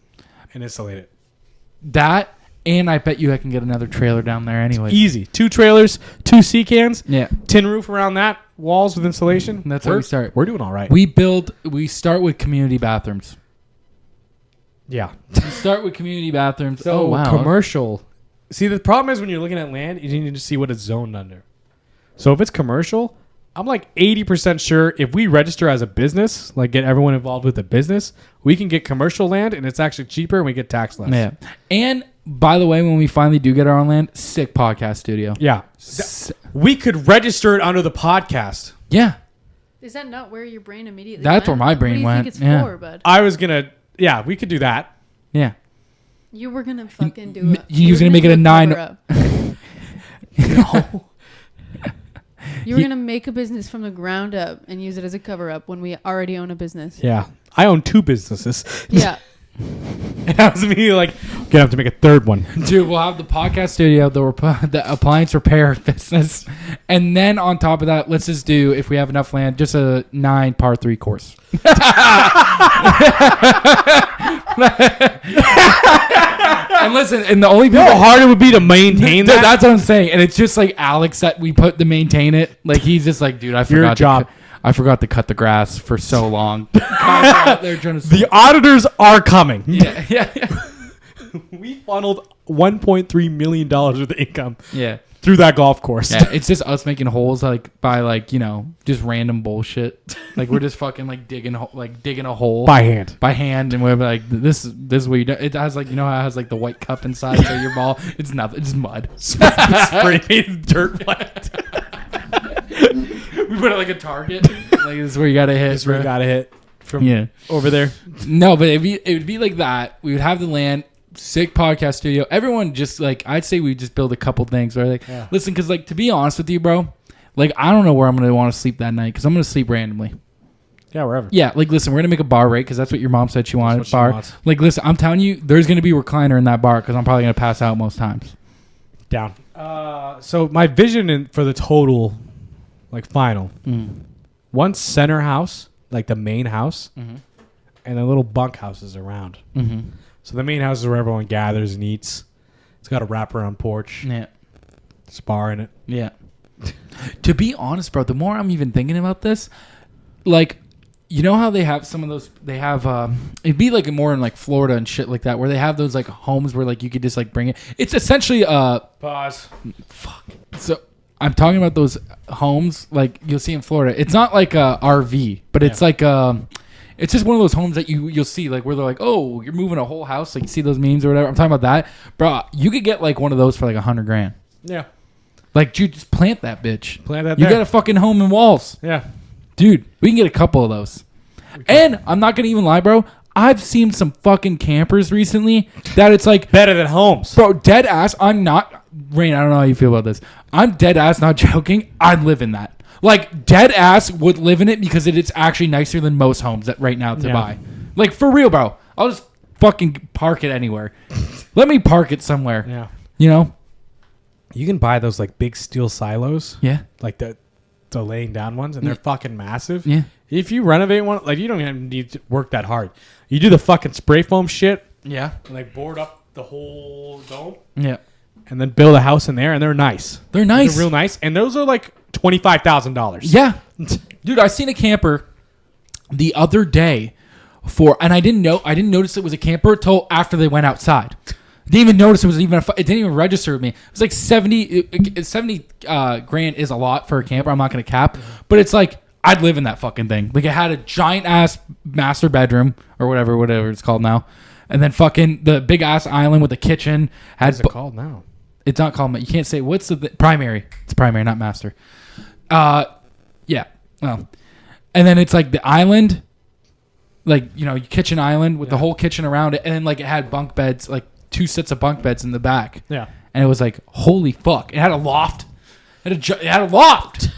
and insulate it. That, and I bet you I can get another trailer down there anyway. Easy. 2 trailers, 2 sea cans, Yeah. tin roof around that, walls with insulation. That's how we start. We're doing all right. We start with community bathrooms. Yeah. We start with community bathrooms. So oh, wow. commercial. See, the problem is when you're looking at land, you need to see what it's zoned under. So if it's commercial, I'm like 80% sure if we register as a business, like get everyone involved with the business, we can get commercial land and it's actually cheaper and we get taxed less. Yeah. And by the way, when we finally do get our own land, sick podcast studio. Yeah. We could register it under the podcast. Yeah. Is that not where your brain immediately That's went? where my brain What do you went. think it's Yeah. for, bud? I was going to, yeah, we could do that. Yeah. You were going to fucking do it. You was gonna make it a 9. No. You were going to make a business from the ground up and use it as a cover up when we already own a business. Yeah. I own 2 businesses. Yeah. And that was me like, gonna have to make a 3rd one. Dude, we'll have the podcast studio, the appliance repair business, and then on top of that, let's just do, if we have enough land, just a 9 par 3 course. And listen, and the only people, How hard it would be to maintain that. that's what I'm saying, and it's just like Alex that we put to maintain it. Like he's just like, dude, I Your forgot. job. I forgot to cut the grass for so long. They're trying to The auditors are coming. yeah. We funneled $1.3 million worth of income Yeah. through that golf course. Yeah, it's just us making holes like by like, just random bullshit. Like we're just fucking like digging a hole By hand. and we're like, this is what you do. It has like, how it has like the white cup inside so your ball, it's nothing, it's mud. Spray painted dirt white. We put it like a target. Like this is where you gotta hit. This is where you gotta hit from over there. No, but it would be like that. We would have the land, sick podcast studio. Everyone just like I'd say we just build a couple things. Where like, listen, because like to be honest with you, bro, like I don't know where I'm gonna want to sleep that night because I'm gonna sleep randomly. Yeah, wherever. Yeah, like listen, we're gonna make a bar, right? Because that's what your mom said she wanted. Bar. Like listen, I'm telling you, there's gonna be a recliner in that bar because I'm probably gonna pass out most times. Down. So my vision for the total, like final, one center house, like the main house, and then little bunk houses around. So the main house is where everyone gathers and eats. It's got a wraparound porch. Yeah. There's a bar in it. Yeah. To be honest, bro, the more I'm even thinking about this, like, you know how they have some of those, they have, it'd be like more in like Florida and shit like that, where they have those like homes where like you could just like bring it. It's essentially, Pause. Fuck. So I'm talking about those homes like you'll see in Florida. It's not like a RV, but it's like, it's just one of those homes that you'll see like where they're like, oh, you're moving a whole house. Like you see those memes or whatever. I'm talking about that, bro. You could get like one of those for like $100,000. Yeah. Like, dude, just plant that bitch. Plant that You there. got a fucking home and walls. Yeah. Dude, we can get a couple of those. And I'm not going to even lie, bro. I've seen some fucking campers recently that it's like... Better than homes. Bro, dead ass. I'm not... Rain, I don't know how you feel about this. I'm dead ass, not joking. I'd live in that. Like, dead ass would live in it because it's actually nicer than most homes that right now to buy. Like, for real, bro. I'll just fucking park it anywhere. Let me park it somewhere. Yeah. You know? You can buy those like big steel silos. Yeah. Like the laying down ones, and they're fucking massive. Yeah. If you renovate one, like you don't even need to work that hard. You do the fucking spray foam shit. Yeah. And like board up the whole dome. Yeah. And then build a house in there, and they're nice. They're nice. They're real nice, and those are like $25,000. Yeah. Dude, I seen a camper the other day and I didn't notice it was a camper until after they went outside. Didn't even notice it was even it didn't even register with me. It was like 70 grand is a lot for a camper. I'm not going to cap, but it's like I'd live in that fucking thing. Like it had a giant ass master bedroom or whatever it's called now. And then fucking the big ass island with a kitchen had What's it called now? It's not called, you can't say what's the primary. It's primary, not master. Yeah. Well, and then it's like the island, like, you know, kitchen island with the whole kitchen around it. And then like it had bunk beds, like 2 sets of bunk beds in the back. Yeah. And it was like, holy fuck. It had a loft. It had a loft.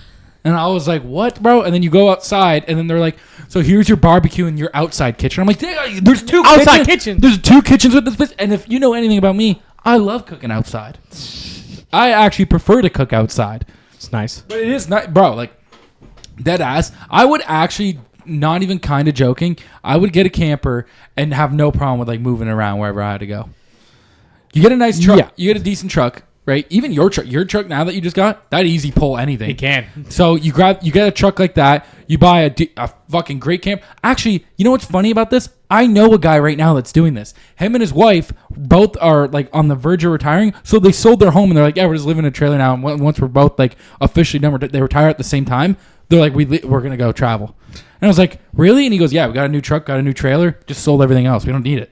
And I was like, what, bro? And then you go outside and then they're like, so here's your barbecue and your outside kitchen. I'm like, there's 2 outside kitchens. There's 2 kitchens with this place. And if you know anything about me, I love cooking outside. I actually prefer to cook outside. It's nice. But it is not, bro, like, dead ass. I would actually, not even kind of joking, I would get a camper and have no problem with like moving around wherever I had to go. You get a nice truck. Yeah. You get a decent truck, right? Even your truck now that you just got, that easy pull anything. It can. So you get a truck like that. You buy a fucking great camp. Actually, you know what's funny about this? I know a guy right now that's doing this. Him and his wife both are like on the verge of retiring. So they sold their home and they're like, yeah, we're just living in a trailer now. And once we're both like officially done, they retire at the same time. They're like, we're going to go travel. And I was like, really? And he goes, yeah, we got a new truck, got a new trailer, just sold everything else. We don't need it.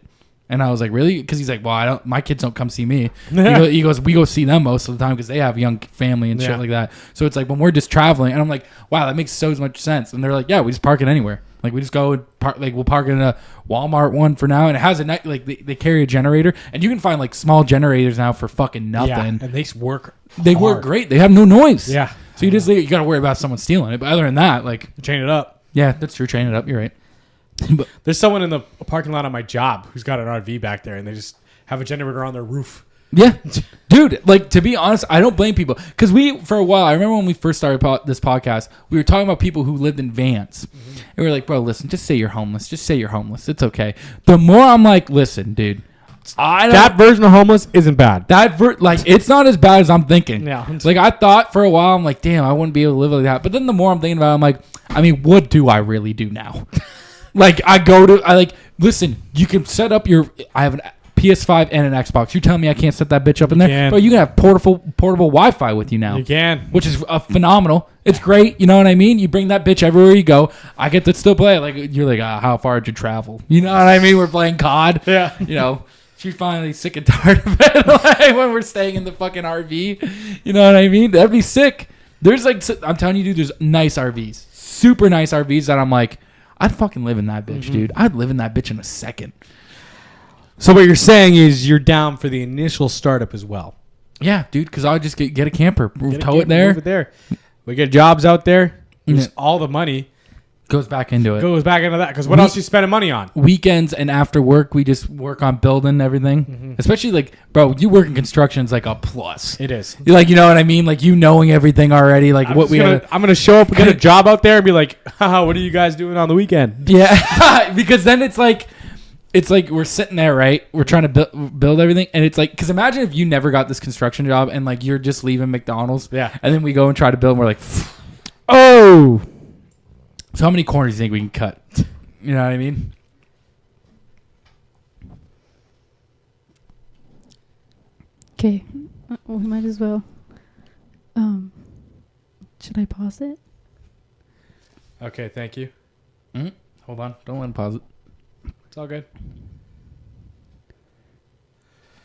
And I was like, really? Because he's like, well, my kids don't come see me. He goes, we go see them most of the time because they have young family and shit like that. So it's like when we're just traveling, and I'm like, wow, that makes so much sense. And they're like, yeah, we just park it anywhere. Like we just go and park, like we'll park it in a Walmart one for now, and it has a night, like they carry a generator, and you can find like small generators now for fucking nothing. Yeah, and they work. They work great. They have no noise. Yeah. So you got to worry about someone stealing it. But other than that, like chain it up. Yeah, that's true. Chain it up. You're right. But there's someone in the parking lot of my job who's got an RV back there, and they just have a generator on their roof. Yeah, dude. Like, to be honest, I don't blame people because for a while, I remember when we first started this podcast, we were talking about people who lived in vans, and we were like, "Bro, listen, just say you're homeless. Just say you're homeless. It's okay." The more I'm like, "Listen, dude, that version of homeless isn't bad. It's not as bad as I'm thinking." Yeah. Like I thought for a while, I'm like, "Damn, I wouldn't be able to live like that." But then the more I'm thinking about it, I'm like, I mean, what do I really do now? Like listen, you can set up I have an PS5 and an Xbox. You tell me I can't set that bitch up in there? But you can have portable Wi-Fi with you now. You can. Which is phenomenal. It's great. You know what I mean? You bring that bitch everywhere you go. I get to still play. Like, you're like, how far did you travel? You know what I mean? We're playing COD. Yeah. You know, she's finally sick and tired of it. Like, when we're staying in the fucking RV. You know what I mean? That'd be sick. There's like, I'm telling you, dude, there's nice RVs, super nice RVs that I'm like, I'd fucking live in that bitch, dude. I'd live in that bitch in a second. So what you're saying is you're down for the initial startup as well. Yeah, dude, because I'll just get a camper, Move tow it there. Move it there. We get jobs out there. All the money goes back into it. Goes back into that. Because what else are you spending money on? Weekends and after work, we just work on building everything. Especially like, bro, you work in construction is like a plus. It is. You're like, you know what I mean? Like you knowing everything already. Like I'm gonna show up and get a job out there and be like, haha, what are you guys doing on the weekend? Yeah, because then it's like we're sitting there, right? We're trying to build everything, and it's like, because imagine if you never got this construction job and like you're just leaving McDonald's, yeah, and then we go and try to build, and we're like, oh. So how many corners do you think we can cut? You know what I mean? Okay, we might as well. Should I pause it? Okay, thank you. Mm-hmm. Hold on, don't let him pause it. It's all good.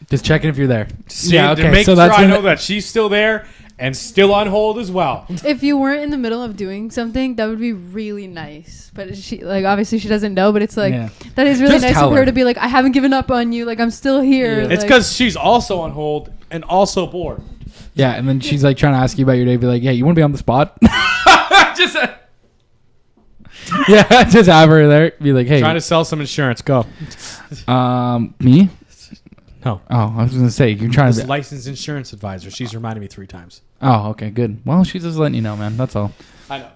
Just checking if you're there. Yeah, okay. To make sure I know that she's still there and still on hold as well. If you weren't in the middle of doing something, that would be really nice. But she, like, obviously she doesn't know. But it's like that is really nice of her to be like, I haven't given up on you. Like, I'm still here. Yeah. It's because she's also on hold and also bored. Yeah, and then she's like trying to ask you about your day. Be like, yeah, you want to be on the spot? Just yeah, just have her there. Be like, hey, trying to sell some insurance. Go. Me? No. Oh, I was gonna say you're trying to be licensed insurance advisor. She's reminded me 3 times. Oh, okay, good. Well, she's just letting you know, man. That's all. I know.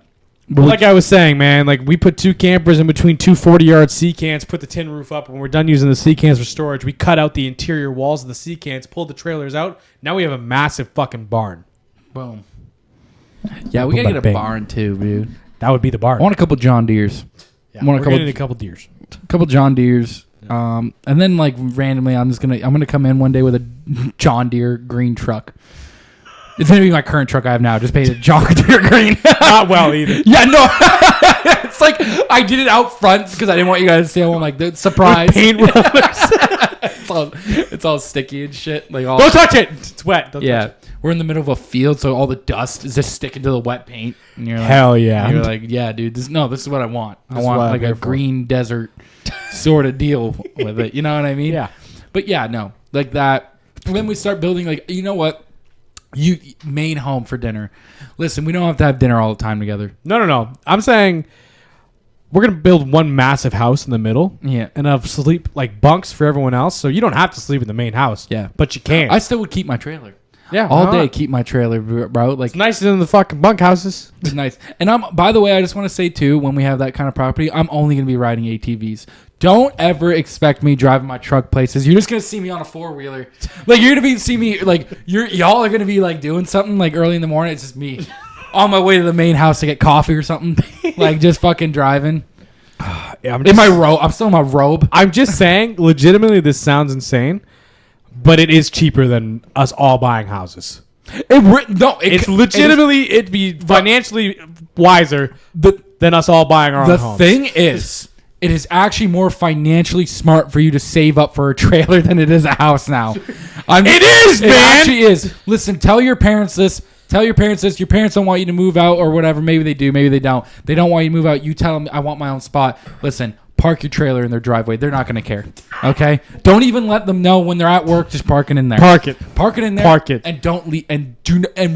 But like I was saying, man, like we put 2 campers in between 2 40-yard sea cans, put the tin roof up. When we're done using the sea cans for storage, we cut out the interior walls of the sea cans, pulled the trailers out. Now we have a massive fucking barn. Boom. Yeah, we gotta get a barn too, dude. That would be the barn. I want a couple John Deeres. Yeah, we're getting a couple Deeres. Couple John Deeres. And then like randomly, I'm gonna come in one day with a John Deere green truck. It's gonna be my current truck I have now. Just painted John Deere green. Not well either. Yeah, no. It's like I did it out front because I didn't want you guys to see. I'm like the surprise paint rollers. it's all sticky and shit. Like all. Don't touch it. It's wet. Don't touch it. We're in the middle of a field, so all the dust is just sticking to the wet paint. And you're like, hell yeah. You're like, yeah, dude. This is what I want. I want like a green desert sort of deal with it. You know what I mean? Yeah. But yeah, no, like that. When we start building, like, you know what? You made home for dinner. Listen, we don't have to have dinner all the time together. No. I'm saying we're gonna build one massive house in the middle. Yeah. And have sleep like bunks for everyone else, so you don't have to sleep in the main house. Yeah. But you can. I still would keep my trailer. Yeah, all day keep my trailer, bro. Like, it's nicer than the fucking bunkhouses. It's nice. And by the way, I just want to say too, when we have that kind of property, I'm only gonna be riding ATVs. Don't ever expect me driving my truck places. You're just gonna see me on a 4-wheeler. Like you're gonna see me like y'all are gonna be like doing something like early in the morning. It's just me on my way to the main house to get coffee or something. Like just fucking driving. Yeah, in my robe. I'm still in my robe. I'm just saying, legitimately, this sounds insane. But it is cheaper than us all buying houses. It's legitimately it'd be financially wiser than us all buying our own homes. The thing is, it is actually more financially smart for you to save up for a trailer than it is a house now. It actually is. Listen, tell your parents this. Tell your parents this. Your parents don't want you to move out or whatever. Maybe they do. Maybe they don't. They don't want you to move out. You tell them, I want my own spot. Listen. Park your trailer in their driveway. They're not going to care. Okay? Don't even let them know when they're at work. Just park it in there. Park it in there. Park it. And don't leave. And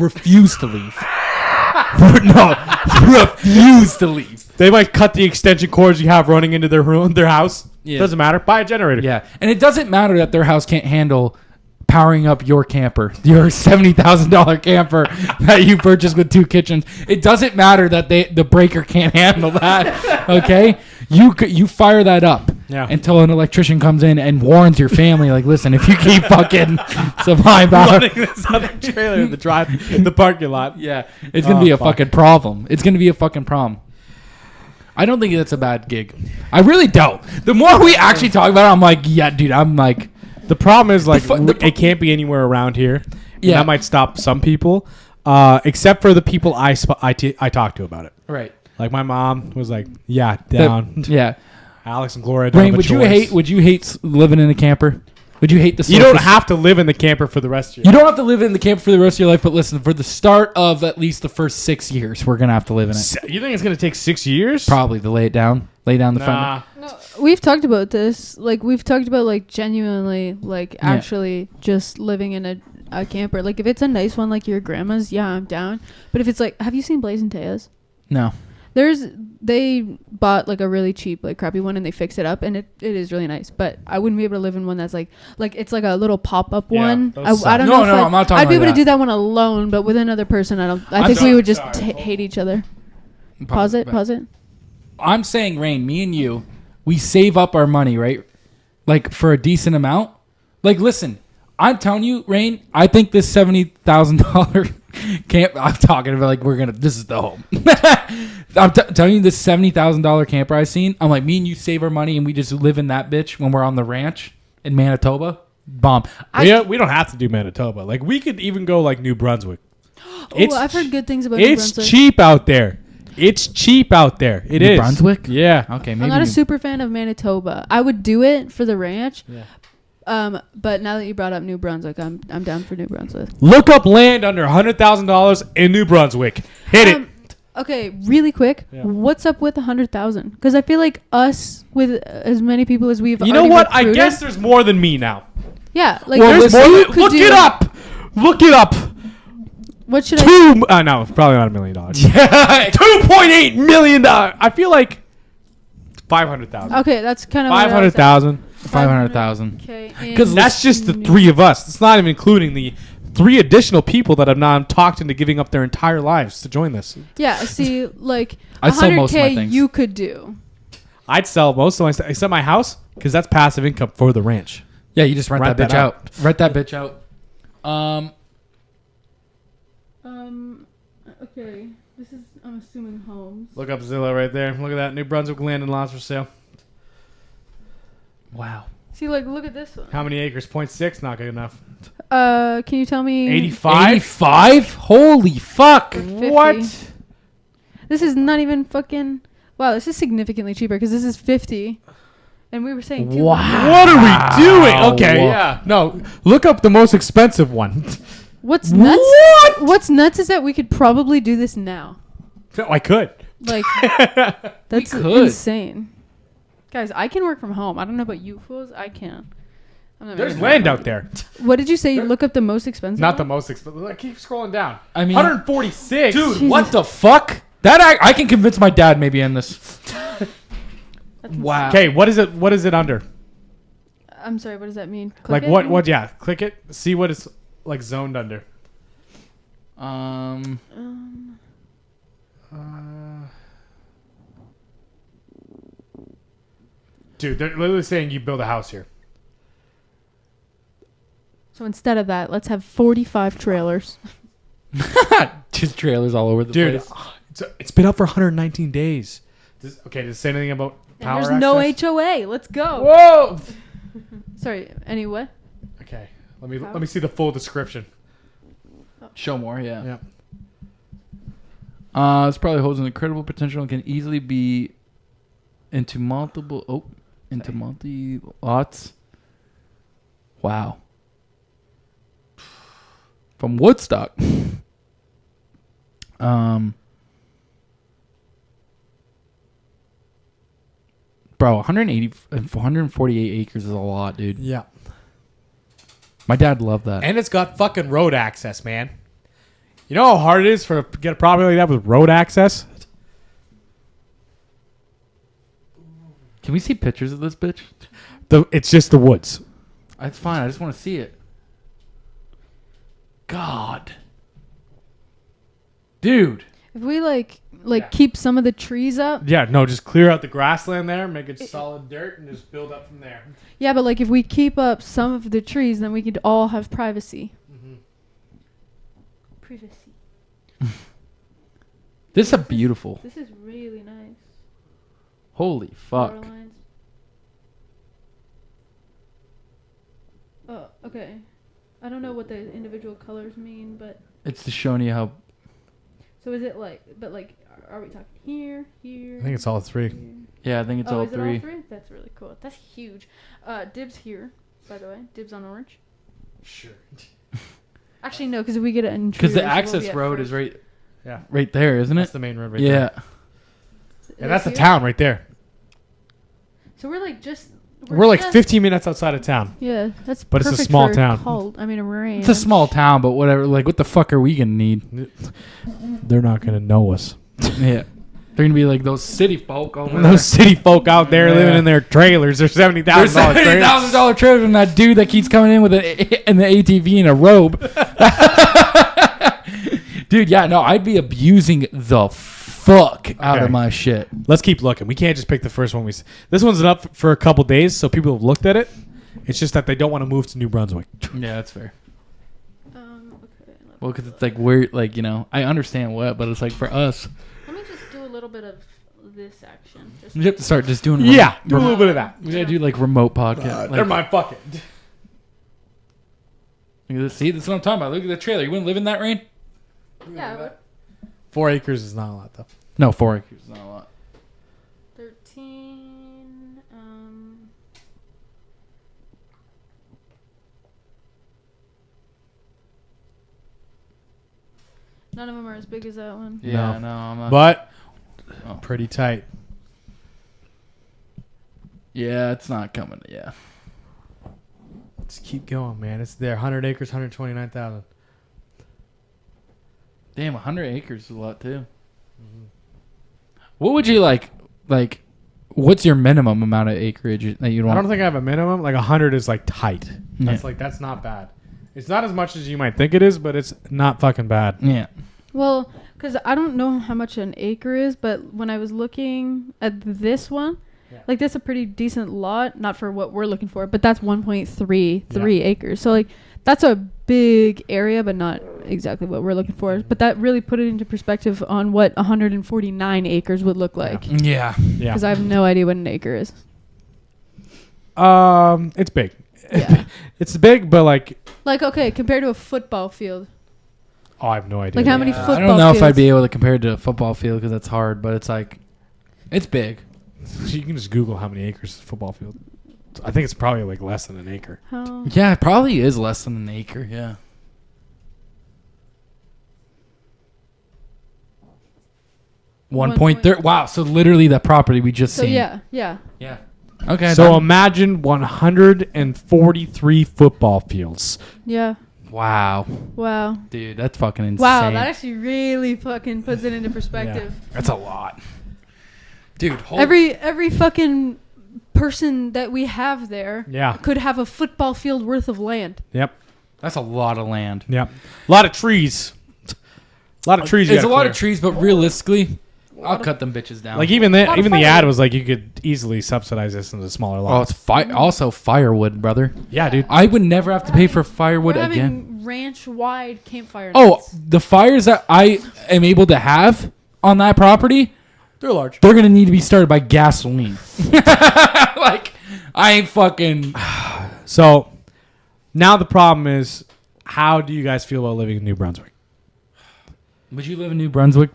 refuse to leave. No, refuse to leave. They might cut the extension cords you have running into their house. Yeah. Doesn't matter. Buy a generator. Yeah, and it doesn't matter that their house can't handle powering up your camper, your $70,000 camper that you purchased with 2 kitchens. It doesn't matter that the breaker can't handle that. Okay, you fire that up until an electrician comes in and warns your family, like, listen, if you keep fucking supplying power, running this other trailer in the parking lot, it's gonna be a fucking problem. It's gonna be a fucking problem. I don't think that's a bad gig. I really don't. The more we actually talk about it, I'm like, yeah, dude. I'm like. The problem is, like, it can't be anywhere around here. Yeah. That might stop some people, except for the people I talk to about it. Right. Like, my mom was like, yeah, down. Yeah. Alex and Gloria Rain, would you hate living in a camper? Would you hate the You don't have to live in the camper for the rest of your You life. don't have to live in the camper for the rest of your life, but listen, for the start of at least the first 6 years, we're going to have to live in it. You think it's going to take 6 years? Probably to lay down the front. No, we've talked about this. Like, we've talked about, like, genuinely, like, actually just living in a camper. Like, if it's a nice one like your grandma's, yeah, I'm down. But if it's like, have you seen Blazing Tejas? No. They bought like a really cheap, like crappy one, and they fixed it up, and it is really nice. But I wouldn't be able to live in one that's like it's like a little pop up one. I don't know. I'm not talking I'd be like able that. to do that one alone, but with another person, I think we would just hate each other. Pause it. I'm saying, Rain, me and you, we save up our money, right? Like for a decent amount. Like, listen, I'm telling you, Rain, I think this $70,000 camp. I'm talking about like this is the home. I'm telling you, this $70,000 camper I've seen. I'm like, me and you save our money and we just live in that bitch when we're on the ranch in Manitoba. Bomb. We don't have to do Manitoba. Like we could even go like New Brunswick. I've heard good things about New Brunswick. It's cheap out there. It is. New Brunswick? Yeah. Okay, maybe. I'm not a super fan of Manitoba. I would do it for the ranch. Yeah. But now that you brought up New Brunswick, I'm down for New Brunswick. Look up land under $100,000 in New Brunswick. Hit it. Okay, really quick. Yeah. What's up with 100,000? Because I feel like us with as many people as we've. You know what? I guess there's more than me now. Yeah, like there's more. Look it up. Look it up. What should I? No, probably not $1 million. Yeah, $2.8 million. I feel like 500,000. Okay, that's kind of 500,000. 500,000. Okay, because that's just the three of us. It's not even including the 3 additional people that have now talked into giving up their entire lives to join this. Yeah, see, like I'd sell most of my 100K things. you could do. I'd sell most of my stuff except my house because that's passive income for the ranch. Yeah, you just rent that bitch out. Rent that bitch out. Okay, this is I'm assuming homes. Look up Zillow right there. Look at that New Brunswick land and lots for sale. Wow. See, like, look at this one. How many acres? 0.6? Not good enough. Can you tell me? 85? 85? Holy fuck. 50. What? This is not even fucking... Wow, this is significantly cheaper because this is 50. And we were saying 200. Wow. What are we doing? Okay, yeah. No, look up the most expensive one. What's nuts? What's nuts is that we could probably do this now. No, I could. Like, that's insane. Guys, I can work from home. I don't know about you fools. I can. There's land out there. What did you say? Look up the most expensive Not one? the most expensive. Like, keep scrolling down. I mean, 146. Dude, Jesus. what the fuck? That I can convince my dad maybe in this. Wow. Okay, what is it? What is it under? I'm sorry. What does that mean? Click Like it? what? What? Yeah, click it. See what it's like zoned under. Dude, they're literally saying you build a house here. So instead of that, let's have 45 trailers. Just trailers all over the place. It's been up for 119 days. Does it say anything about power And there's access? no HOA. Let's go. Whoa! Sorry. Any what? Okay, let me see the full description. Show more, yeah. Yeah. This probably holds an incredible potential and can easily be into multi lots. Wow. From Woodstock. Bro, 148 acres is a lot, dude. Yeah. My dad loved that. And it's got fucking road access, man. You know how hard it is to get a property like that with road access? Can we see pictures of this bitch? It's just the woods. That's fine. I just want to see it. God. Dude. If we keep some of the trees up. Yeah, no, just clear out the grassland there, make it solid dirt, and just build up from there. Yeah, but like if we keep up some of the trees, then we could all have privacy. Mm-hmm. Privacy. This is beautiful. This is really nice. Holy fuck. Power lines. Oh, okay. I don't know what the individual colors mean, but... It's just showing you how... So is it are we talking here? I think it's all three. Here? Yeah, I think it's all is three. It all three? That's really cool. That's huge. Dibs here. by the way. Dibs on orange. Sure. Actually, no, because if we get it because the access road is right there, isn't That's it? the main road right there. Yeah. And that's the town right there. So we're like just... We're like 15 minutes outside of town. Yeah, that's But it's a perfect small for town. a ranch. It's a small town, but whatever. Like, what the fuck are we gonna need? They're not going to know us. Yeah. They're gonna be like those city folk over there. Those city folk out there living in their trailers. They're $70,000 There's trailers. $70,000 trailers and that dude that keeps coming in with an ATV in a robe. Dude, yeah, no, I'd be abusing the fuck out of my shit. Let's keep looking. We can't just pick the first one. This one's up for a couple days, so people have looked at it. It's just that they don't want to move to New Brunswick. Yeah, that's fair. Okay. Well, because it's like we're like, you know, I understand what, but it's like for us, Let me just do a little bit of this action. we have to start just doing. Do a little bit of that. We gotta do like remote podcast. Never mind. Fuck it. Look at this. See, that's what I'm talking about. Look at the trailer. You wouldn't live in that rain? Yeah, 4 acres is not a lot, though. No, 4 acres is not a lot. 13. None of them are as big as that one. Yeah, no, I'm not. But pretty tight. Yeah, it's not coming. Yeah. Let's keep going, man. It's there. 100 acres, 129,000. Damn, 100 acres is a lot too. Mm-hmm. What would you like? Like, what's your minimum amount of acreage that you'd want? I don't think I have a minimum. Like 100 is like tight. Yeah. That's not bad. It's not as much as you might think it is, but it's not fucking bad. Yeah. Well, because I don't know how much an acre is, but when I was looking at this one, like that's a pretty decent lot, not for what we're looking for, but that's 1.33 acres. So like that's a big area, but not exactly what we're looking for. But that really put it into perspective on what 149 acres would look like. Yeah. Because I have no idea what an acre is. It's big. Yeah. It's big, but like okay, compared to a football field. Oh, I have no idea. Like how many football I don't know fields? if I'd be able to compare it to a football field because that's hard, but it's like, it's big. You can just Google how many acres is a football field. I think it's probably like less than an acre. How? Yeah, it probably is less than an acre. Yeah. One point three. Wow. So literally that property we just seen. Yeah. Yeah. Okay. So imagine 143 football fields. Yeah. Wow. Wow. Dude, that's fucking insane. Wow, that actually really fucking puts it into perspective. Yeah. That's a lot. Dude, Every fucking person that we have there could have a football field worth of land. Yep. That's a lot of land. Yep. A lot of trees. A lot of trees. It's a lot of trees, but realistically, I'll cut them bitches down. Like even the ad was like you could easily subsidize this into smaller lots. Oh, it's also firewood, brother. Yeah, dude. I would never have to pay for firewood We're again. having ranch-wide campfire Oh, nights. the fires that I am able to have on that property, They're large. they're gonna need to be started by gasoline. Like, I ain't fucking. So now the problem is, how do you guys feel about living in New Brunswick? Would you live in New Brunswick?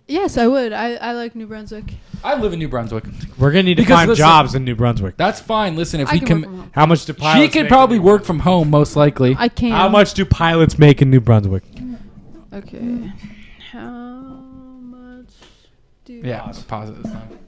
Yes, I would. I like New Brunswick. I live in New Brunswick. We're gonna need to Because find listen- jobs in New Brunswick. That's fine. Listen, if I we can work from can, home. How much do pilots? she could make probably in New work from home, most likely. I can. How much do pilots make in New Brunswick? Okay. How much do... Yeah, pause it this time.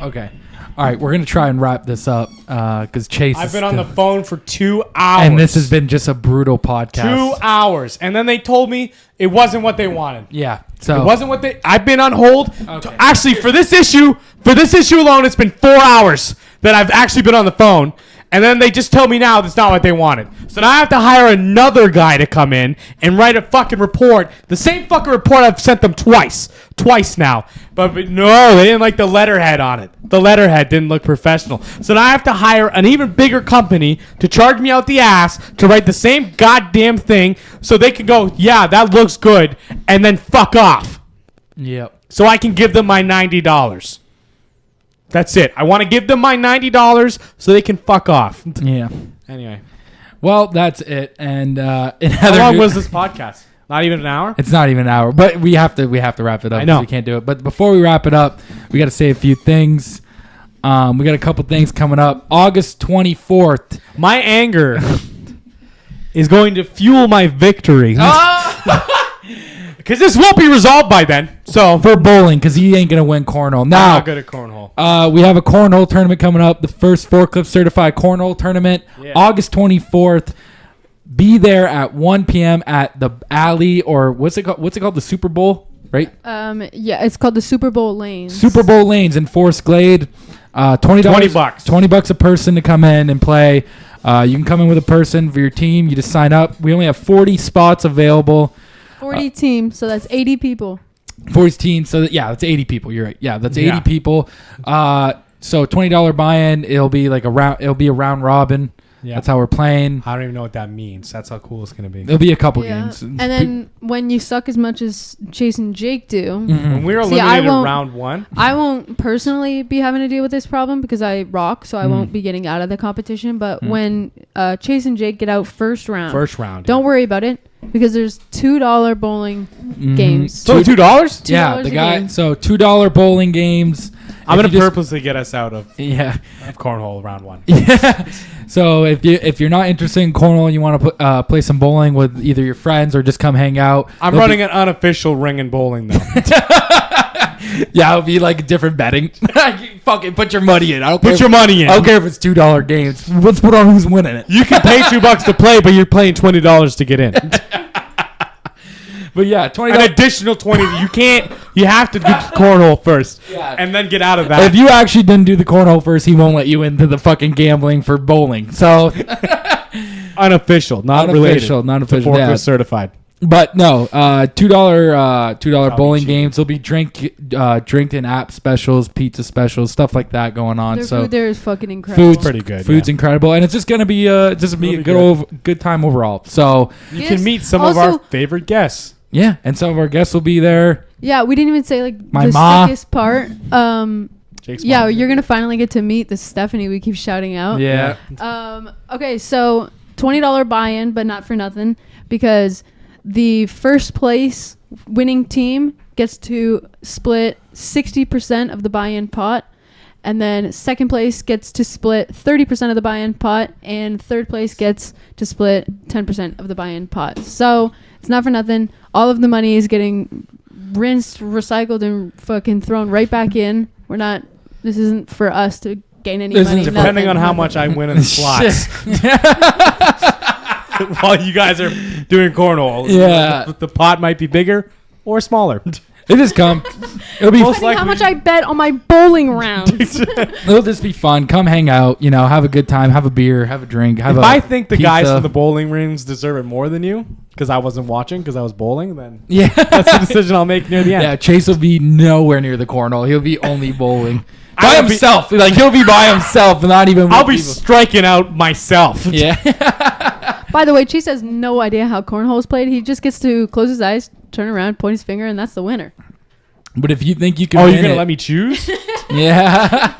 Okay. All right, we're going to try and wrap this up because Chase I've is been on still- the phone for 2 hours. And this has been just a brutal podcast. 2 hours. And then they told me it wasn't what they wanted. Yeah. So It wasn't what they... I've been on hold. Okay. Actually, for this issue alone, it's been 4 hours that I've actually been on the phone. And then they just tell me now that's not what they wanted. So now I have to hire another guy to come in and write a fucking report. The same fucking report I've sent them twice. Twice now. But no, they didn't like the letterhead on it. The letterhead didn't look professional. So now I have to hire an even bigger company to charge me out the ass to write the same goddamn thing so they can go, yeah, that looks good, and then fuck off. Yep. So I can give them my $90. That's it. I want to give them my $90 so they can fuck off. Yeah. Anyway. Well, that's it. And How long was this podcast? Not even an hour? It's not even an hour, but we have to wrap it up. I know. We can't do it. But before we wrap it up, we got to say a few things. We got a couple things coming up. August 24th. My anger is going to fuel my victory. Because this won't be resolved by then. So For bowling, because he ain't going to win cornhole. I'm Now, not good at cornhole. we have a cornhole tournament coming up. The first Forklift certified cornhole tournament. Yeah. August 24th. Be there at 1 p.m. at the alley, or what's it called? The Super Bowl, right? Yeah, it's called the Super Bowl Lanes. Super Bowl Lanes in Forest Glade. $20. $20 a person to come in and play. You can come in with a person for your team. You just sign up. We only have 40 spots available. 40 teams, so that's 80 people. 40 teams. So that's 80 people. You're right. Yeah, that's 80 people. So $20 buy-in. It'll be like a round robin. Yeah. That's how we're playing. I don't even know what that means. That's how cool it's going to be. There'll be a couple Yeah. games. And then when you suck as much as Chase and Jake do, When we were See, eliminated in round 1. I won't personally be having to deal with this problem because I rock, so I won't be getting out of the competition. But when Chase and Jake get out first round, don't worry about it because there's $2 bowling games. So $2? Yeah, $2 the a guy. game. So $2 bowling games. I'm If going to you just- purposely get us out of cornhole round 1. Yeah. So if you're not interested in cornhole and you want to play some bowling with either your friends or just come hang out, I'm running an unofficial ring and bowling though. Yeah, it'll be like different betting. Fucking put your money in. I don't Put care your money in. I don't care if it's $2 games. Let's put on who's winning it. You can pay $2 to play, but you're paying $20 to get in. But yeah, $20. An additional 20. You have to do cornhole first, Yeah. and then get out of that. If you actually didn't do the cornhole first, he won't let you into the fucking gambling for bowling. So Unofficial, not Unofficial, related. not to official, Forklift yeah. certified. But no, $2 bowling cheap. games. There'll be drink and app specials, pizza specials, stuff like that going on. Their so food there is fucking incredible. food's pretty good, Food's yeah. incredible, and it's just gonna be a be good time overall. So You Yes. can meet some of Also- our favorite guests. yeah, and some of our guests will be there. Yeah, we didn't even say like My the ma. sickest part. Jake's Yeah, mom. you're gonna finally get to meet the Stephanie we keep shouting out. Yeah, Okay, so $20 buy-in, but not for nothing, because the first place winning team gets to split 60% of the buy-in pot, and then second place gets to split 30% of the buy-in pot, and third place gets to split 10% of the buy-in pot. So it's not for nothing. All of the money is getting rinsed, recycled, and fucking thrown right back in. This isn't for us to gain any This money. isn't- Depending nothing, on how nothing. much I win in the slots. While you guys are doing cornhole, Yeah. the pot might be bigger or smaller. it just come. It'll be Most Depending how likely- much I bet on my bowling rounds. it'll just be fun. Come hang out. Have a good time. Have a beer. Have a drink. Have If a I think the guys pizza. from the bowling rings deserve it more than you, because I wasn't watching, because I was bowling, then yeah. that's the decision I'll make near the end. Yeah, Chase will be nowhere near the cornhole. He'll be only bowling by I will be- himself. He'll be by himself, not even. I'll with be people. striking out myself. Yeah. By the way, Chase has no idea how cornhole is played. He just gets to close his eyes, turn around, point his finger, and that's the winner. But if you think you can Oh, win you're gonna it, let me choose? yeah.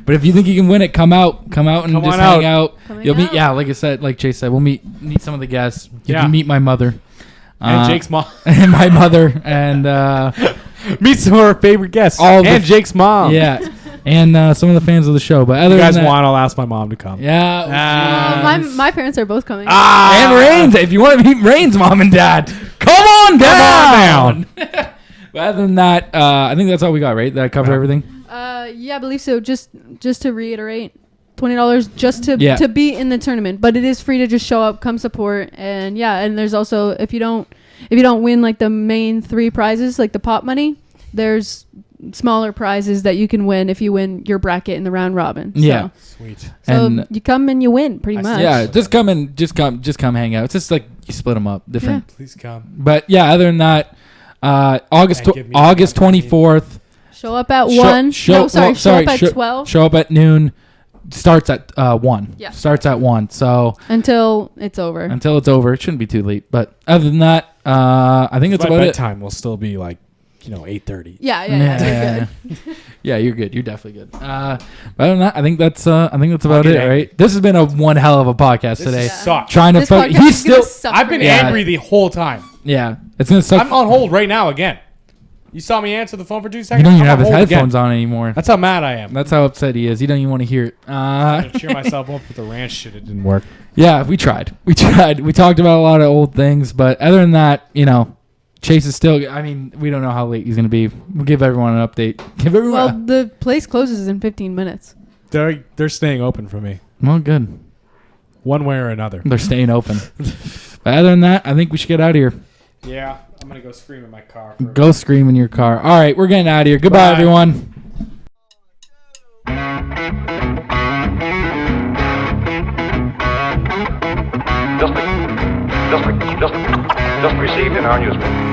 But if you think you can win it, come out and Come just on hang out. Coming You'll meet, out. yeah, like I said, like Chase said, we'll meet some of the guests. You Yeah. can meet my mother. And Jake's mom. And my mother and Meet some of our favorite guests. All and the- Jake's mom. yeah, and some of the fans of the show. But other If you guys than that, want, I'll ask my mom to come. yeah. My parents are both coming. And Rains, if you want to meet Rains' mom and dad, come on down. But other than that, I think that's all we got, right? That covered everything. Yeah, I believe so. Just to reiterate, $20 just to be in the tournament, but it is free to just show up, come support, and and there's also if you don't win like the main 3 prizes, like the pot money, there's smaller prizes that you can win if you win your bracket in the round robin. Yeah. Sweet. So And you come and you win pretty much. yeah, just come hang out. It's just like you split them up different. Please come. But yeah, other than that, August And give me August the money. 24th. Show up at Show- 1. show- Show up at 12 Show up at noon. Starts at 1. Yeah. Starts at 1. So until it's over. until it's over, it shouldn't be too late. But other than that, I think that's My about it. bedtime will still be like, 8:30. Yeah, you're Yeah. good. Yeah, you're good. You're definitely good. But other than that, I think that's about get it, angry. right? This has been one hell of a podcast This today. sucks. Trying to This fuck. podcast He's is gonna still. suck I've for been you. Yeah. angry the whole time. Yeah, it's gonna suck. I'm on hold right now again. You saw me answer the phone for 2 You seconds. don't even I'm have his hold headphones again. on anymore. That's how mad I am. That's how upset he is. He don't even want to hear it. I'm gonna cheer myself up with the ranch shit. It didn't work. Yeah, we tried. We talked about a lot of old things, but other than that, Chase is still. I mean, we don't know how late he's gonna be. We'll give everyone an update. Give everyone. Well, the place closes in 15 minutes. They're staying open for me, Well, good. one way or another. They're staying open. But other than that, I think we should get out of here. Yeah, I'm gonna go scream in my car. Go scream in your car. All right, we're getting out of here. Goodbye, Bye. everyone. Just received in our newspaper.